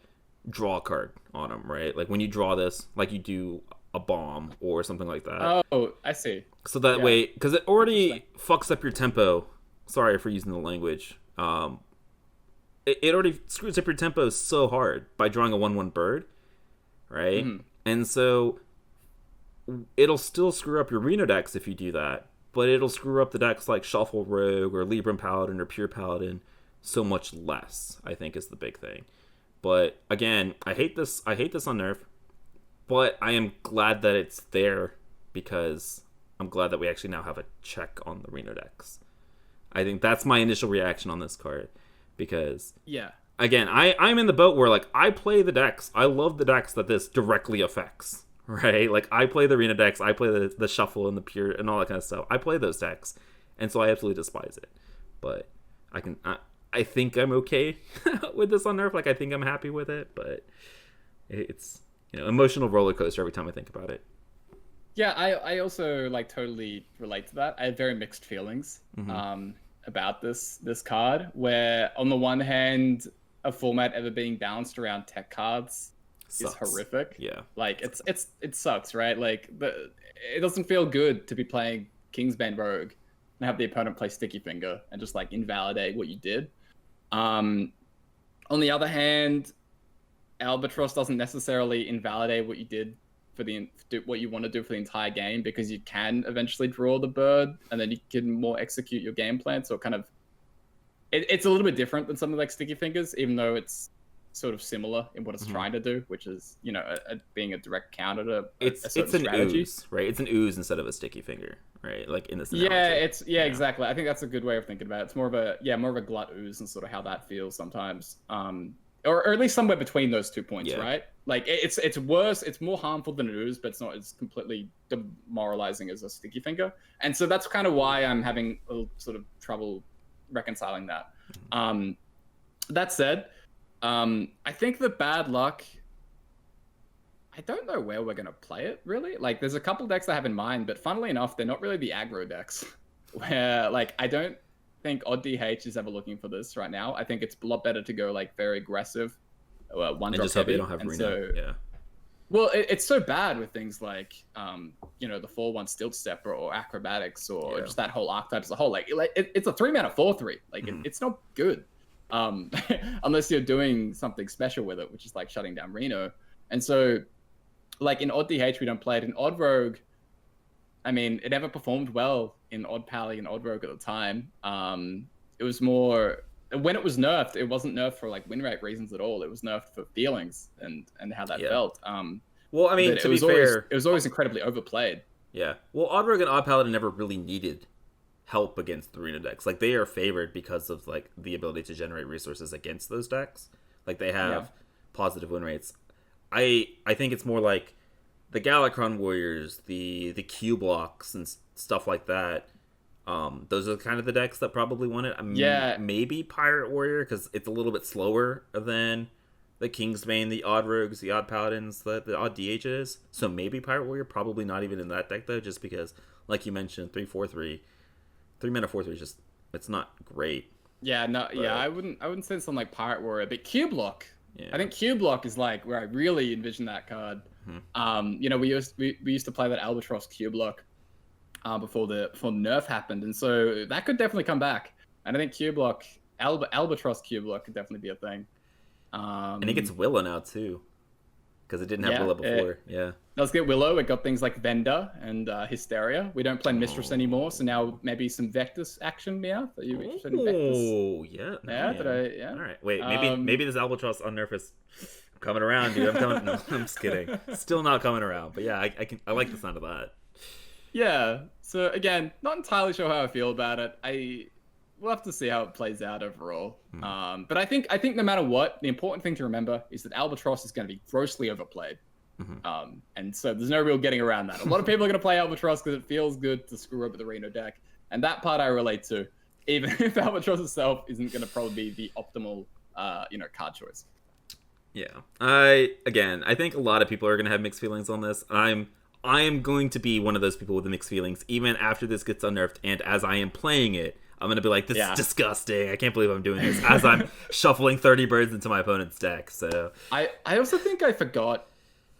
draw a card on them, right? Like when you draw this, like you do a bomb or something like that. Oh, I see. So that way, because it already fucks up your tempo. Sorry for using the language. It already screws up your tempo so hard by drawing a 1/1 bird, right? And so it'll still screw up your Reno decks if you do that, but it'll screw up the decks like Shuffle Rogue or Libram Paladin or Pure Paladin so much less, I think is the big thing. But again, I hate this unnerf. But I am glad that it's there because I'm glad that we actually now have a check on the Reno decks. I think that's my initial reaction on this card because, again, I'm in the boat where, like, I play the decks. I love the decks that this directly affects, right? Like, I play the Reno decks. I play the Shuffle and the Pure and all that kind of stuff. I play those decks, and so I absolutely despise it. But I think I'm okay with this on Nerf. Like, I think I'm happy with it, but it's... emotional roller coaster every time I think about it. Yeah, I also like totally relate to that. I have very mixed feelings about this card, where on the one hand, a format ever being balanced around tech cards is horrific. Yeah, like it sucks, right? Like it doesn't feel good to be playing Kingsbane Rogue and have the opponent play Sticky Finger and just like invalidate what you did. On the other hand, Albatross doesn't necessarily invalidate what you did for what you want to do for the entire game, because you can eventually draw the bird and then you can more execute your game plan. So it's a little bit different than something like Sticky Fingers, even though it's sort of similar in what it's trying to do, which is being a direct counter to it's an strategy. Ooze, right? It's an ooze instead of a Sticky Finger, right? Like in this analogy. Exactly. I think that's a good way of thinking about it. It's more of a glut ooze and sort of how that feels sometimes. or at least somewhere between those 2 points, Yeah. right? Like it's worse, it's more harmful than it is, but it's not as completely demoralizing as a sticky finger. And so that's kind of why I'm having a little sort of trouble reconciling that. That said, I think the bad luck, I don't know where we're gonna play it really. Like there's a couple decks I have in mind, but funnily enough, they're not really the aggro decks. Where like I don't think Odd DH is ever looking for this right now. I think it's a lot better to go like very aggressive, one drop just hope heavy. they don't have and Reno. so, Yeah. well, it's so bad with things like you know, the 4/1 Stilt Step or Acrobatics or just that whole archetype as a whole. Like it's a 3-mana 4/3. Like it's not good, unless you're doing something special with it, which is like shutting down Reno. And so, like in Odd DH, we don't play it. In Odd Rogue, I mean, it never performed well in Odd Pally and Odd Rogue at the time. It was more, when it was nerfed, it wasn't nerfed for like win rate reasons at all. It was nerfed for feelings and how that felt. Well, I mean, to be fair, it was always incredibly overplayed. Yeah. Well, Odd Rogue and Odd Paladin never really needed help against the Reno decks. Like they are favored because of like the ability to generate resources against those decks. Like they have positive win rates. I think it's more like the Galakron Warriors, the Q blocks and stuff like that. Those are kind of the decks that probably won it. Maybe Pirate Warrior because it's a little bit slower than the Kingsbane, the Odd Rogues, the Odd Paladins, the Odd DHs. So maybe Pirate Warrior, probably not even in that deck though, just because, like you mentioned, 3/4/3, 3-mana 4/3 just it's not great. Yeah, no, but, I wouldn't say something like Pirate Warrior, but Q block. Yeah. I think Q block is like where I really envision that card. You know, we used to play that Albatross Q block before Nerf happened, and so that could definitely come back. And I think Q block, Albatross Q block could definitely be a thing. And it gets Willow now too, because it didn't have Willow before. Let's get Willow. It got things like Vendor and Hysteria. We don't play Mistress anymore, so now maybe some Vectus action. Meowth. Are you interested in Vectus? Oh yeah. All right. Wait. Maybe this Albatross Unnerf is coming around, dude. No, I'm just kidding. Still not coming around. But yeah, I like the sound of that. Yeah. So again, not entirely sure how I feel about it. We'll have to see how it plays out overall. But I think no matter what, the important thing to remember is that Albatross is going to be grossly overplayed. And so there's no real getting around that. A lot of people are going to play Albatross because it feels good to screw up with the Reno deck. And that part I relate to, even if Albatross itself isn't going to probably be the optimal, card choice. Yeah. I think a lot of people are going to have mixed feelings on this. I am going to be one of those people with the mixed feelings, even after this gets unnerfed. And as I am playing it, I'm going to be like, this is disgusting. I can't believe I'm doing this as I'm shuffling 30 birds into my opponent's deck. So I also think I forgot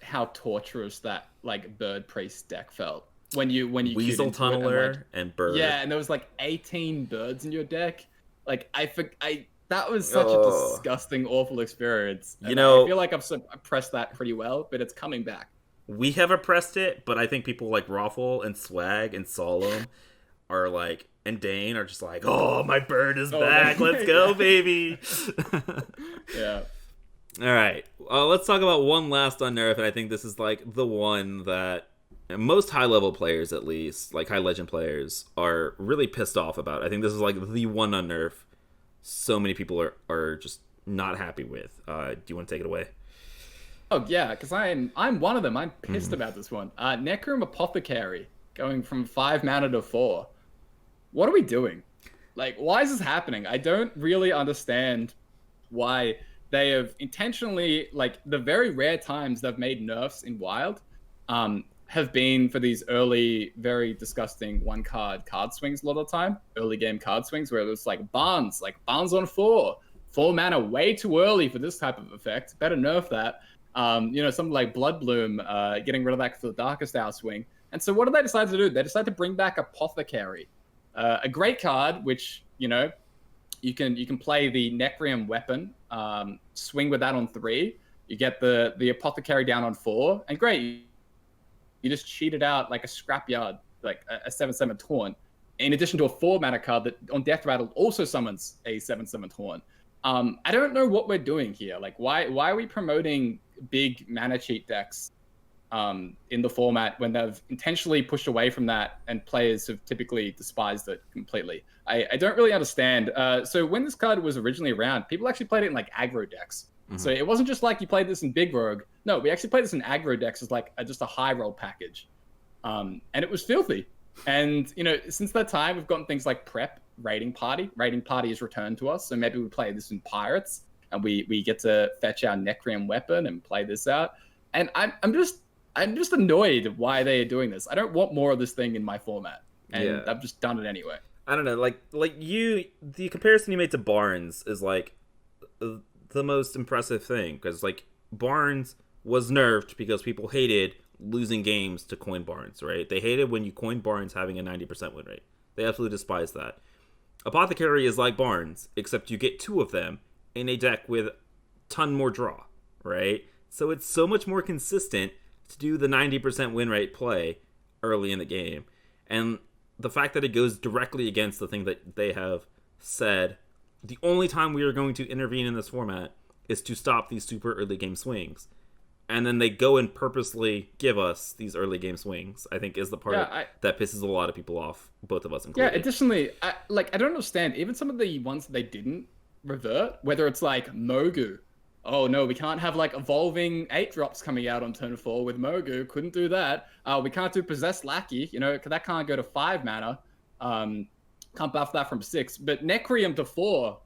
how torturous that like Bird Priest deck felt when you Weasel Tunneler and Bird. Yeah, and there was like 18 birds in your deck. Like that was such a disgusting, awful experience. And I feel like I've oppressed that pretty well, but it's coming back. We have oppressed it, but I think people like Raffle and Swag and Solemn are like, and Dane are just like, oh, my bird is back. Let's go, baby. Yeah. All right. Let's talk about one last Unnerf, and I think this is like the one that most high-level players, at least, like high legend players, are really pissed off about. I think this is like the one Unnerf so many people are just not happy with. Do you want to take it away? Oh yeah, because I'm one of them. I'm pissed about this one. Necrom Apothecary going from 5 mana to 4. What are we doing? Like, why is this happening? I don't really understand why they have intentionally, like, the very rare times they've made nerfs in Wild have been for these early, very disgusting card swings a lot of the time. Early game card swings where it was like Barnes on 4 mana, way too early for this type of effect. Better nerf that. Something like Blood Bloom, getting rid of that for the Darkest Hour swing. And so what did they decide to do? They decided to bring back Apothecary. A great card, which, you can play the Necrium weapon, swing with that on 3. You get the Apothecary down on 4, and great. You just cheated out like a Scrapyard, like a 7/7 Taunt, in addition to a 4 mana card that on Death Rattle also summons a 7/7 Taunt. I don't know what we're doing here. Like, why are we promoting big mana cheat decks in the format when they've intentionally pushed away from that and players have typically despised it completely? I don't really understand. So when this card was originally around, people actually played it in like aggro decks. So it wasn't just like you played this in Big Rogue. No, we actually played this in aggro decks as like just a high roll package. And it was filthy. And, you know, since that time, we've gotten things like Prep, Raiding Party. Raiding Party is returned to us. So maybe we play this in Pirates and we get to fetch our Necreum weapon and play this out. And I'm just annoyed why they are doing this. I don't want more of this thing in my format. And I've just done it anyway. I don't know, the comparison you made to Barnes is like the most impressive thing, because like Barnes was nerfed because people hated losing games to coin Barnes, right? They hated when you coined Barnes having a 90% win rate. They absolutely despise that. Apothecary is like Barnes, except you get 2 of them in a deck with a ton more draw, right? So it's so much more consistent to do the 90% win rate play early in the game. And the fact that it goes directly against the thing that they have said, the only time we are going to intervene in this format is to stop these super early game swings. And then they go and purposely give us these early game swings, I think is the part that pisses a lot of people off, both of us included. Yeah, additionally, I don't understand, even some of the ones that they didn't revert, whether it's like Mogu. Oh no, we can't have like evolving 8-drops coming out on turn 4 with Mogu. Couldn't do that. We can't do Possessed Lackey, you know, that can't go to 5 mana. Can't buff that from 6. But Necreum to 4,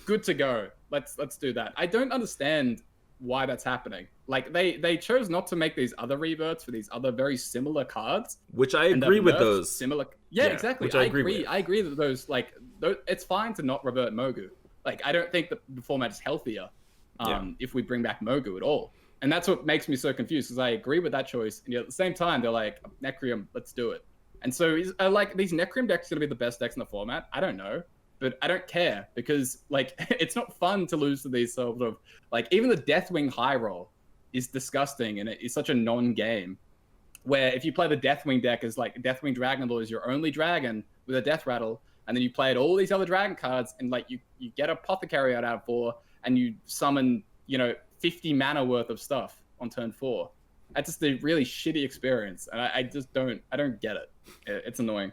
good to go. Let's do that. I don't understand why that's happening. Like they chose not to make these other reverts for these other very similar cards, which I agree with those similar. Yeah, exactly. Which I agree that those it's fine to not revert Mogu. Like I don't think that the format is healthier if we bring back Mogu at all. And that's what makes me so confused, because I agree with that choice, and yet at the same time they're like, Necreum, let's do it. And so like these Necreum decks are gonna be the best decks in the format. I don't know. But I don't care, because like it's not fun to lose to these sort of like, even the Deathwing high roll is disgusting, and it's such a non-game. Where if you play the Deathwing deck as like Deathwing Dragonlord is your only dragon with a death rattle, and then you play all these other dragon cards, and like you get Apothecary out of 4, and you summon 50 mana worth of stuff on turn 4. That's just a really shitty experience, and I don't get it. It's annoying.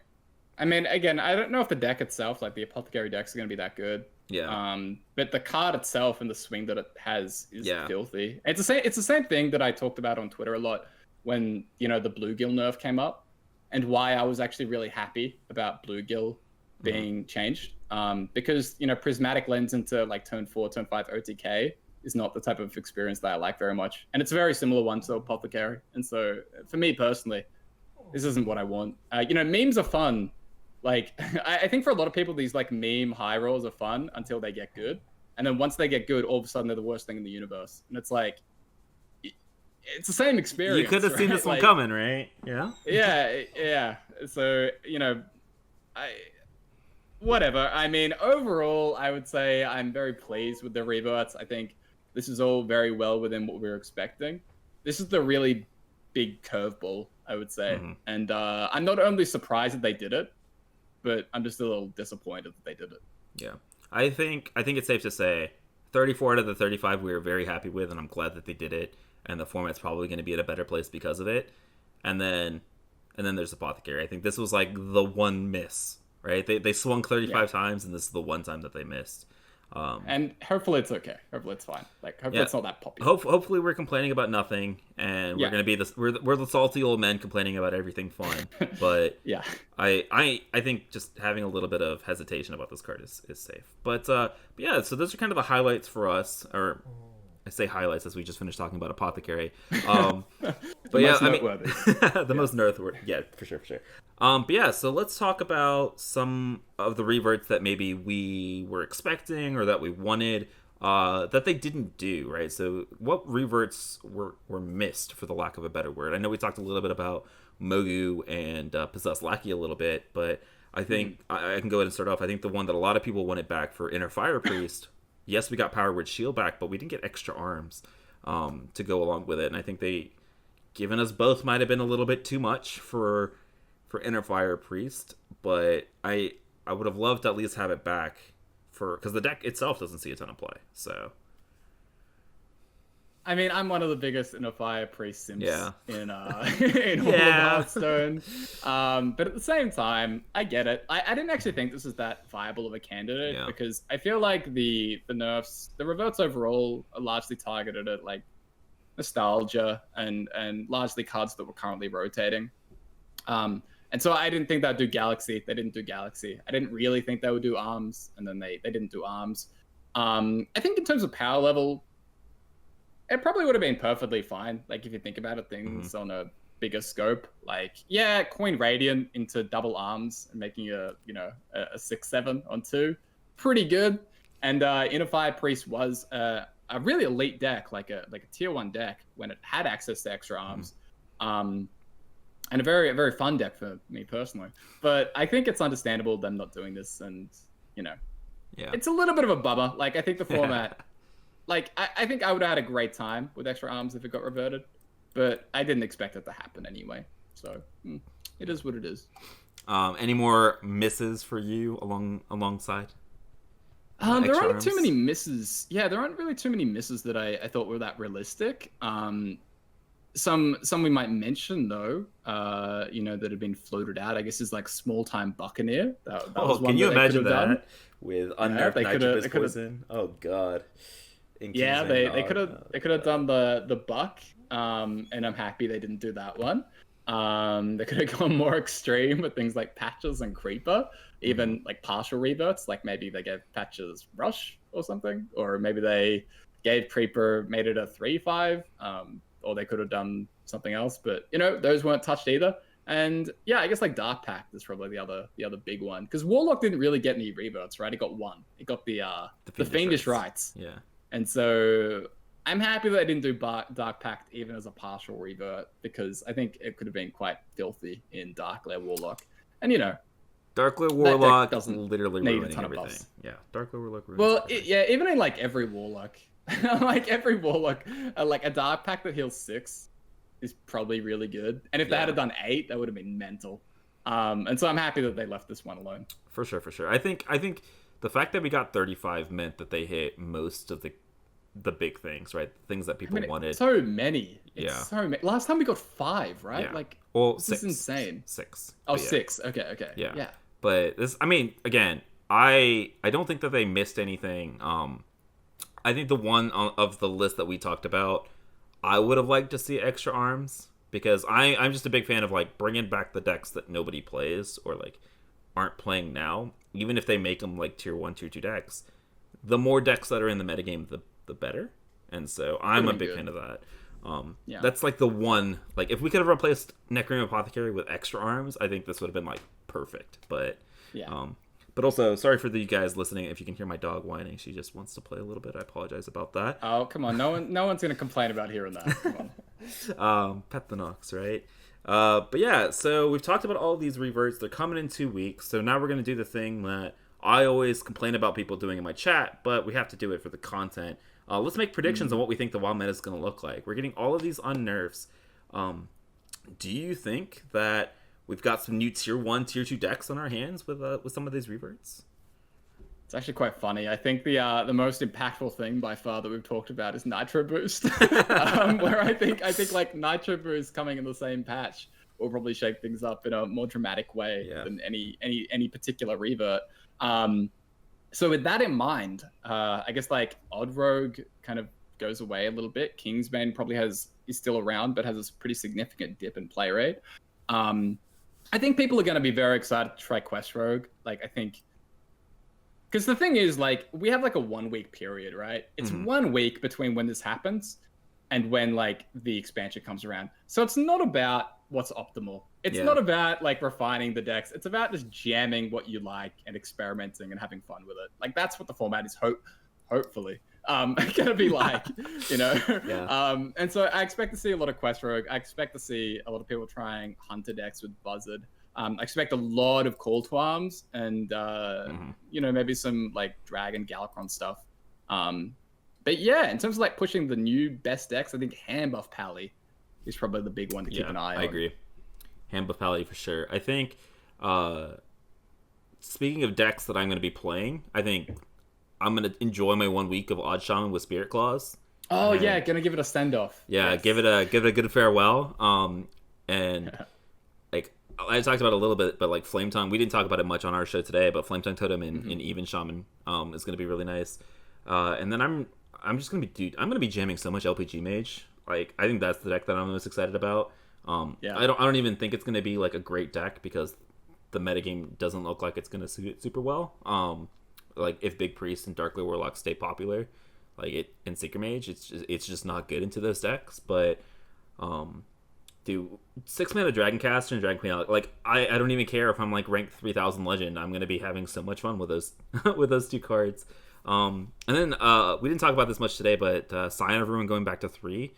I mean, again, I don't know if the deck itself, like the Apothecary decks, are going to be that good. Yeah. But the card itself and the swing that it has is filthy. It's the same thing that I talked about on Twitter a lot when, the Bluegill nerf came up, and why I was actually really happy about Bluegill being changed. Because, Prismatic lens into like turn 4, turn 5 OTK is not the type of experience that I like very much. And it's a very similar one to Apothecary. And so for me personally, this isn't what I want. Memes are fun. Like, I think for a lot of people, these like meme high rolls are fun until they get good. And then once they get good, all of a sudden they're the worst thing in the universe. And it's like, it's the same experience. You could have seen this one coming, right? Yeah? Yeah. So, whatever. I mean, overall, I would say I'm very pleased with the reverts. I think this is all very well within what we were expecting. This is the really big curveball, I would say. And I'm not only surprised that they did it, but I'm just a little disappointed that they did it. Yeah. I think it's safe to say 34 out of the 35 we were very happy with, and I'm glad that they did it, and the format's probably going to be at a better place because of it. And then there's Apothecary. I think this was like the one miss, right? They swung 35 times, and this is the one time that they missed. And hopefully it's okay. Hopefully it's fine. Like, hopefully it's not that popular. Hopefully we're complaining about nothing, and we're gonna be we're the salty old men complaining about everything fun. But I think just having a little bit of hesitation about this card is safe. But so those are kind of the highlights for us. Or I say highlights as we just finished talking about Apothecary. But yeah, I mean, the most noteworthy. Yeah, for sure. But yeah, so let's talk about some of the reverts that maybe we were expecting or that we wanted that they didn't do, right? So what reverts were missed, for the lack of a better word? I know we talked a little bit about Mogu and Possessed Lackey a little bit, but I think I can go ahead and start off. I think the one that a lot of people wanted back for Inner Fire Priest, yes, we got Power Word Shield back, but we didn't get extra arms to go along with it. And I think they, given us both, might have been a little bit too much for Inner Fire Priest, but I would have loved to at least have it back because the deck itself doesn't see a ton of play. So I mean, I'm one of the biggest Fire Priest simps Yeah. in in all of Hearthstone. But at the same time, I get it. I didn't actually think this is that viable of a candidate because I feel like the nerfs, the reverts overall, are largely targeted at like nostalgia and largely cards that were currently rotating. And so I didn't think they'd do Galaxy. They didn't do Galaxy. I didn't really think they would do Arms, and then they didn't do Arms. I think in terms of power level, it probably would have been perfectly fine. Like if you think about it, things on a bigger scope, like coin Radiant into double Arms and making a 6/7 on 2, pretty good. And Fire Priest was a really elite deck, like a tier 1 deck when it had access to extra Arms. And a very, very fun deck for me personally. But I think it's understandable them not doing this, and it's a little bit of a bummer. Like I think the format, like I think I would have had a great time with extra Arms if it got reverted, but I didn't expect it to happen anyway. So it is what it is. Any more misses for you alongside? There aren't too many misses. Yeah, there aren't really too many misses that I thought were that realistic. Some we might mention though, that had been floated out, I guess, is like Small Time Buccaneer. That was one can you that imagine that done. with Unnerfs Nitro Poison? Oh god. Yeah, they could have done the Buck, and I'm happy they didn't do that one. They could have gone more extreme with things like Patches and Creeper, even like partial reverts, like maybe they gave Patches Rush or something, or maybe they gave Creeper, made it a 3/5. Or they could have done something else, but those weren't touched either. And I guess like Dark Pact is probably the other big one, because Warlock didn't really get any reverts, right? It got one. It got the Fiendish Rites. Yeah. And so I'm happy that I didn't do Dark Pact even as a partial revert, because I think it could have been quite filthy in Dark-Lair Warlock. And Dark-Lair Warlock doesn't literally need ruining a ton of everything. buffs. Yeah, Dark-Lair Warlock ruins everything. Even in like every Warlock. Like every Warlock, like a Dark Pack that heals 6 is probably really good. And if they had done 8, that would have been mental. And so I'm happy that they left this one alone. For sure. I think the fact that we got 35 meant that they hit most of the big things, right? The things that people wanted. So many. So many. Last time we got 5, right? Yeah. Like, this is insane. 6. Oh, 6. Okay. Yeah. But this, I mean, again, I don't think that they missed anything. I think the one of the list that we talked about, I would have liked to see extra Arms, because I'm just a big fan of like bringing back the decks that nobody plays or like aren't playing now. Even if they make them like tier 1, tier 2 decks, the more decks that are in the metagame, the better. And so I'm a big fan of that. That's like the one, like if we could have replaced Necromancer Apothecary with extra Arms, I think this would have been like perfect. But but also, sorry for the guys listening. If you can hear my dog whining, she just wants to play a little bit. I apologize about that. Oh, come on. No one's going to complain about hearing that. Come on. Pet the Nox, right? But yeah, so we've talked about all of these reverts. They're coming in 2 weeks. So now we're going to do the thing that I always complain about people doing in my chat, but we have to do it for the content. Let's make predictions on what we think the WoW meta is going to look like. We're getting all of these Unnerfs. Do you think that we've got some new tier 1, tier 2 decks on our hands with some of these reverts? It's actually quite funny. I think the most impactful thing by far that we've talked about is Nitro Boost, where I think like Nitro Boost coming in the same patch will probably shake things up in a more dramatic way than any particular revert. So with that in mind, I guess like Odd Rogue kind of goes away a little bit. Kingsbane probably is still around, but has a pretty significant dip in play rate. I think people are going to be very excited to try Quest Rogue. Like, I think, because the thing is, like, we have like a 1 week period, right? It's 1 week between when this happens and when like the expansion comes around. So it's not about what's optimal. It's not about like refining the decks. It's about just jamming what you like and experimenting and having fun with it. Like, that's what the format is hopefully gonna be like, and so I expect to see a lot of Quest Rogue. I expect to see a lot of people trying Hunter decks with Buzzard. I expect a lot of Call to Arms and maybe some like Dragon Galakron stuff. But yeah, in terms of like pushing the new best decks, I think Handbuff Paladin is probably the big one to keep an eye on. I agree. Handbuff Paladin for sure. I think speaking of decks that I'm going to be playing, I think I'm going to enjoy my 1 week of Odd Shaman with Spirit Claws. Oh yeah, gonna give it a send off. Yeah, Yes. give it a good farewell. And like I talked about it a little bit, but like Flame Tongue, we didn't talk about it much on our show today, but Flame Tongue Totem in Even Shaman is gonna be really nice. And then I'm just gonna be jamming so much LPG Mage. Like I think that's the deck that I'm most excited about. Yeah. I don't even think it's gonna be like a great deck because the metagame doesn't look like it's gonna suit it super well. Like if Big Priest and Darkly Warlock stay popular, like it in Seeker Mage, it's just not good into those decks. But dude, 6-mana Dragoncaster and Dragon Queen, like I don't even care if I'm like ranked 3000 Legend. I'm gonna be having so much fun with those with those two cards. And then we didn't talk about this much today, but Scion of Ruin going back to 3.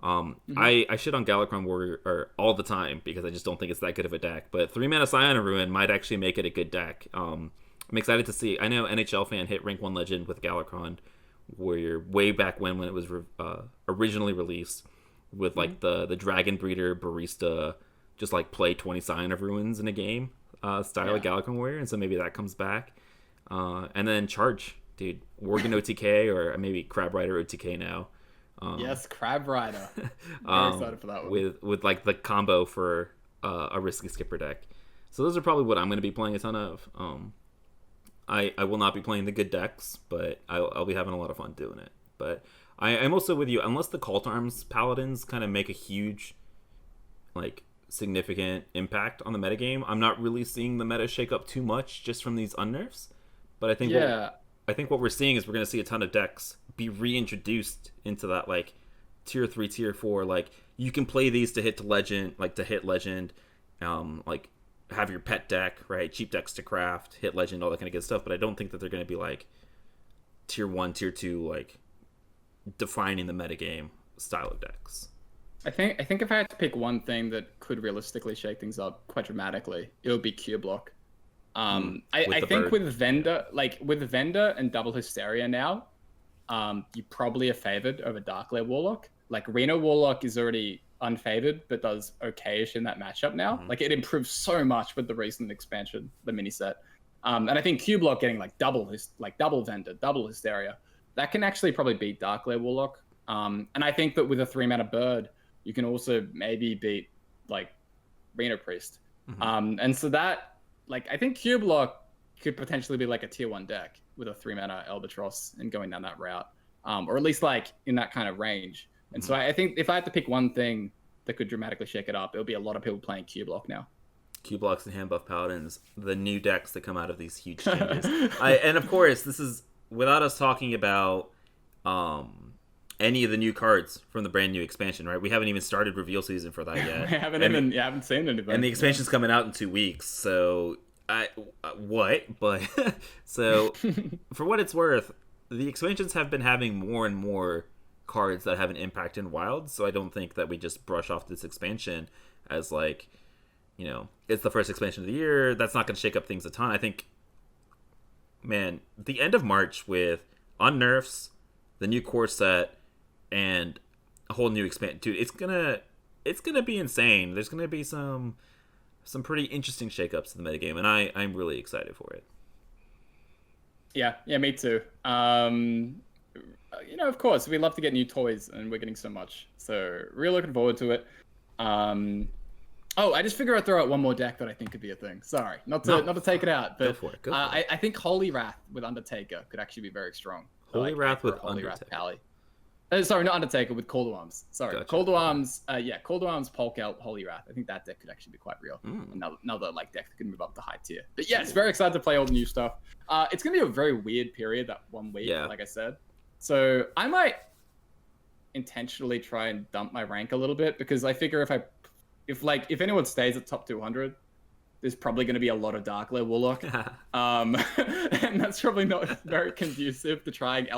I shit on Galakron Warrior all the time because I just don't think it's that good of a deck. But 3-mana Scion of Ruin might actually make it a good deck. I'm excited to see. I know NHL fan hit rank 1 Legend with Galakron Warrior way back when it was originally released with like the Dragon Breeder Barista just like play 20 Scion of Ruins in a game style of Galakron Warrior, and so maybe that comes back. And then Charge, dude, Worgen OTK or maybe Crab Rider OTK now. Yes, Crab Rider. Very excited for that one. With like the combo for a risky skipper deck. So those are probably what I'm going to be playing a ton of. I will not be playing the good decks, but I'll be having a lot of fun doing it. But I'm also with you. Unless the Cult Arms Paladins kind of make a huge, like, significant impact on the metagame, I'm not really seeing the meta shake up too much just from these unnerfs. But I think what we're seeing is we're going to see a ton of decks be reintroduced into that like tier 3, tier 4. Like you can play these to hit legend, like have your pet deck, right? Cheap decks to craft, hit legend, all that kind of good stuff. But I don't think that they're going to be like tier 1, tier 2, like defining the metagame style of decks. I think if I had to pick one thing that could realistically shake things up quite dramatically, it would be Q Block. I think with Vendor and Double Hysteria now, you probably are favored over Darklair Warlock. Like Reno Warlock is already unfavored, but does okayish in that matchup now. Like it improves so much with the recent expansion, the mini set. And I think Q Block getting like double Vendor, double Hysteria, that can actually probably beat Darklair Warlock. And I think that with a 3-mana bird, you can also maybe beat like Reno Priest. And so that, like, I think Q Block could potentially be like a tier 1 deck with a 3-mana Albatross and going down that route, or at least like in that kind of range. And so I think if I had to pick one thing that could dramatically shake it up, it would be a lot of people playing Q Block now. Q Blocks and Handbuff Paladins, the new decks that come out of these huge changes. And of course, this is without us talking about any of the new cards from the brand new expansion, right? We haven't even started reveal season for that yet. I haven't seen anything. And the expansion's coming out in 2 weeks, so what? But so for what it's worth, the expansions have been having more and more cards that have an impact in Wild, so I don't think that we just brush off this expansion as like, you know, it's the first expansion of the year. That's not going to shake up things a ton. I think, man, the end of March with Unnerfs, the new core set, and a whole new expansion, dude, it's gonna be insane. There's gonna be some pretty interesting shakeups in the metagame, and I'm really excited for it. Yeah, me too. You know, of course, we love to get new toys, and we're getting so much. So, really looking forward to it. Oh, I just figured I'd throw out one more deck that I think could be a thing. Sorry, not to take it out, but go for it. I think Holy Wrath with Undertaker could actually be very strong. Holy Wrath with Holy Undertaker. Wrath Pally. Sorry, not Undertaker, with Call to Arms. Sorry, Gotcha. Call to Arms. Call to Arms, Polk Out, Holy Wrath. I think that deck could actually be quite real. Another like deck that could move up to high tier. But yes, very excited to play all the new stuff. It's gonna be a very weird period, that 1 week, like I said. So I might intentionally try and dump my rank a little bit, because I figure if anyone stays at top 200, there's probably going to be a lot of Darklair Warlock. And that's probably not very conducive to trying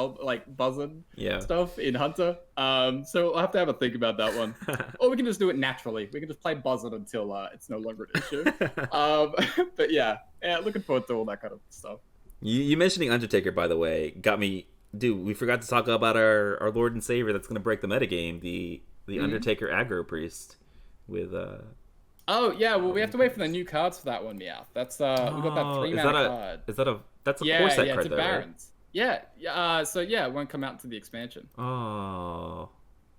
buzzard stuff in Hunter. So I'll have to have a think about that one. Or we can just do it naturally. We can just play buzzard until it's no longer an issue. But yeah, looking forward to all that kind of stuff. You mentioning Undertaker, by the way, got me. Dude, we forgot to talk about our Lord and Savior that's going to break the metagame, the Undertaker Aggro Priest with Oh yeah, well we have to wait for the new cards for that one, Meowth. That's we've got that 3-mana card. That's a core set card, it's a though, Barons. Yeah. So yeah, it won't come out to the expansion. Oh,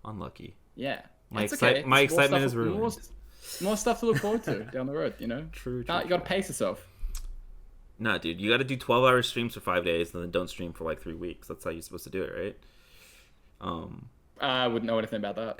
unlucky. Yeah. My It's okay. my There's more excitement stuff- is ruined. more stuff to look forward to down the road. You know. True. You gotta pace yourself. Nah, dude, you got to do 12-hour streams for 5 days, and then don't stream for like 3 weeks. That's how you're supposed to do it, right? I wouldn't know anything about that.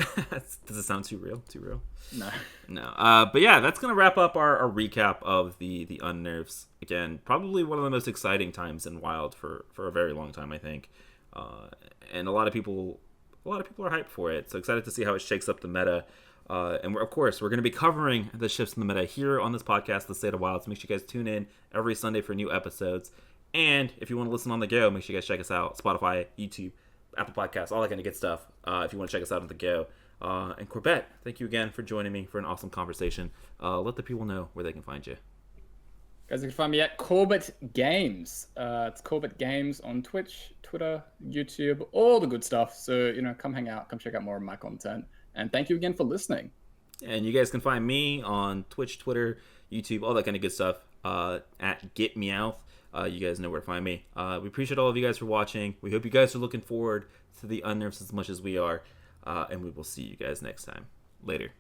Does it sound too real? Too real? No. No. But yeah, that's gonna wrap up our recap of the Unnerfs. Again, probably one of the most exciting times in Wild for a very long time, I think. And a lot of people are hyped for it. So excited to see how it shakes up the meta. And of course, we're going to be covering the shifts in the meta here on this podcast, The State of Wild. So make sure you guys tune in every Sunday for new episodes. And if you want to listen on the go, make sure you guys check us out. Spotify, YouTube, Apple Podcasts, all that kind of good stuff. If you want to check us out on the go. And Corbett, thank you again for joining me for an awesome conversation. Let the people know where they can find you. Guys, you can find me at Corbettgames. It's Corbettgames on Twitch, Twitter, YouTube, all the good stuff. So, come hang out, come check out more of my content. And thank you again for listening. And you guys can find me on Twitch, Twitter, YouTube, all that kind of good stuff at Get Meowth. You guys know where to find me. We appreciate all of you guys for watching. We hope you guys are looking forward to the Unnerfs as much as we are. And we will see you guys next time. Later.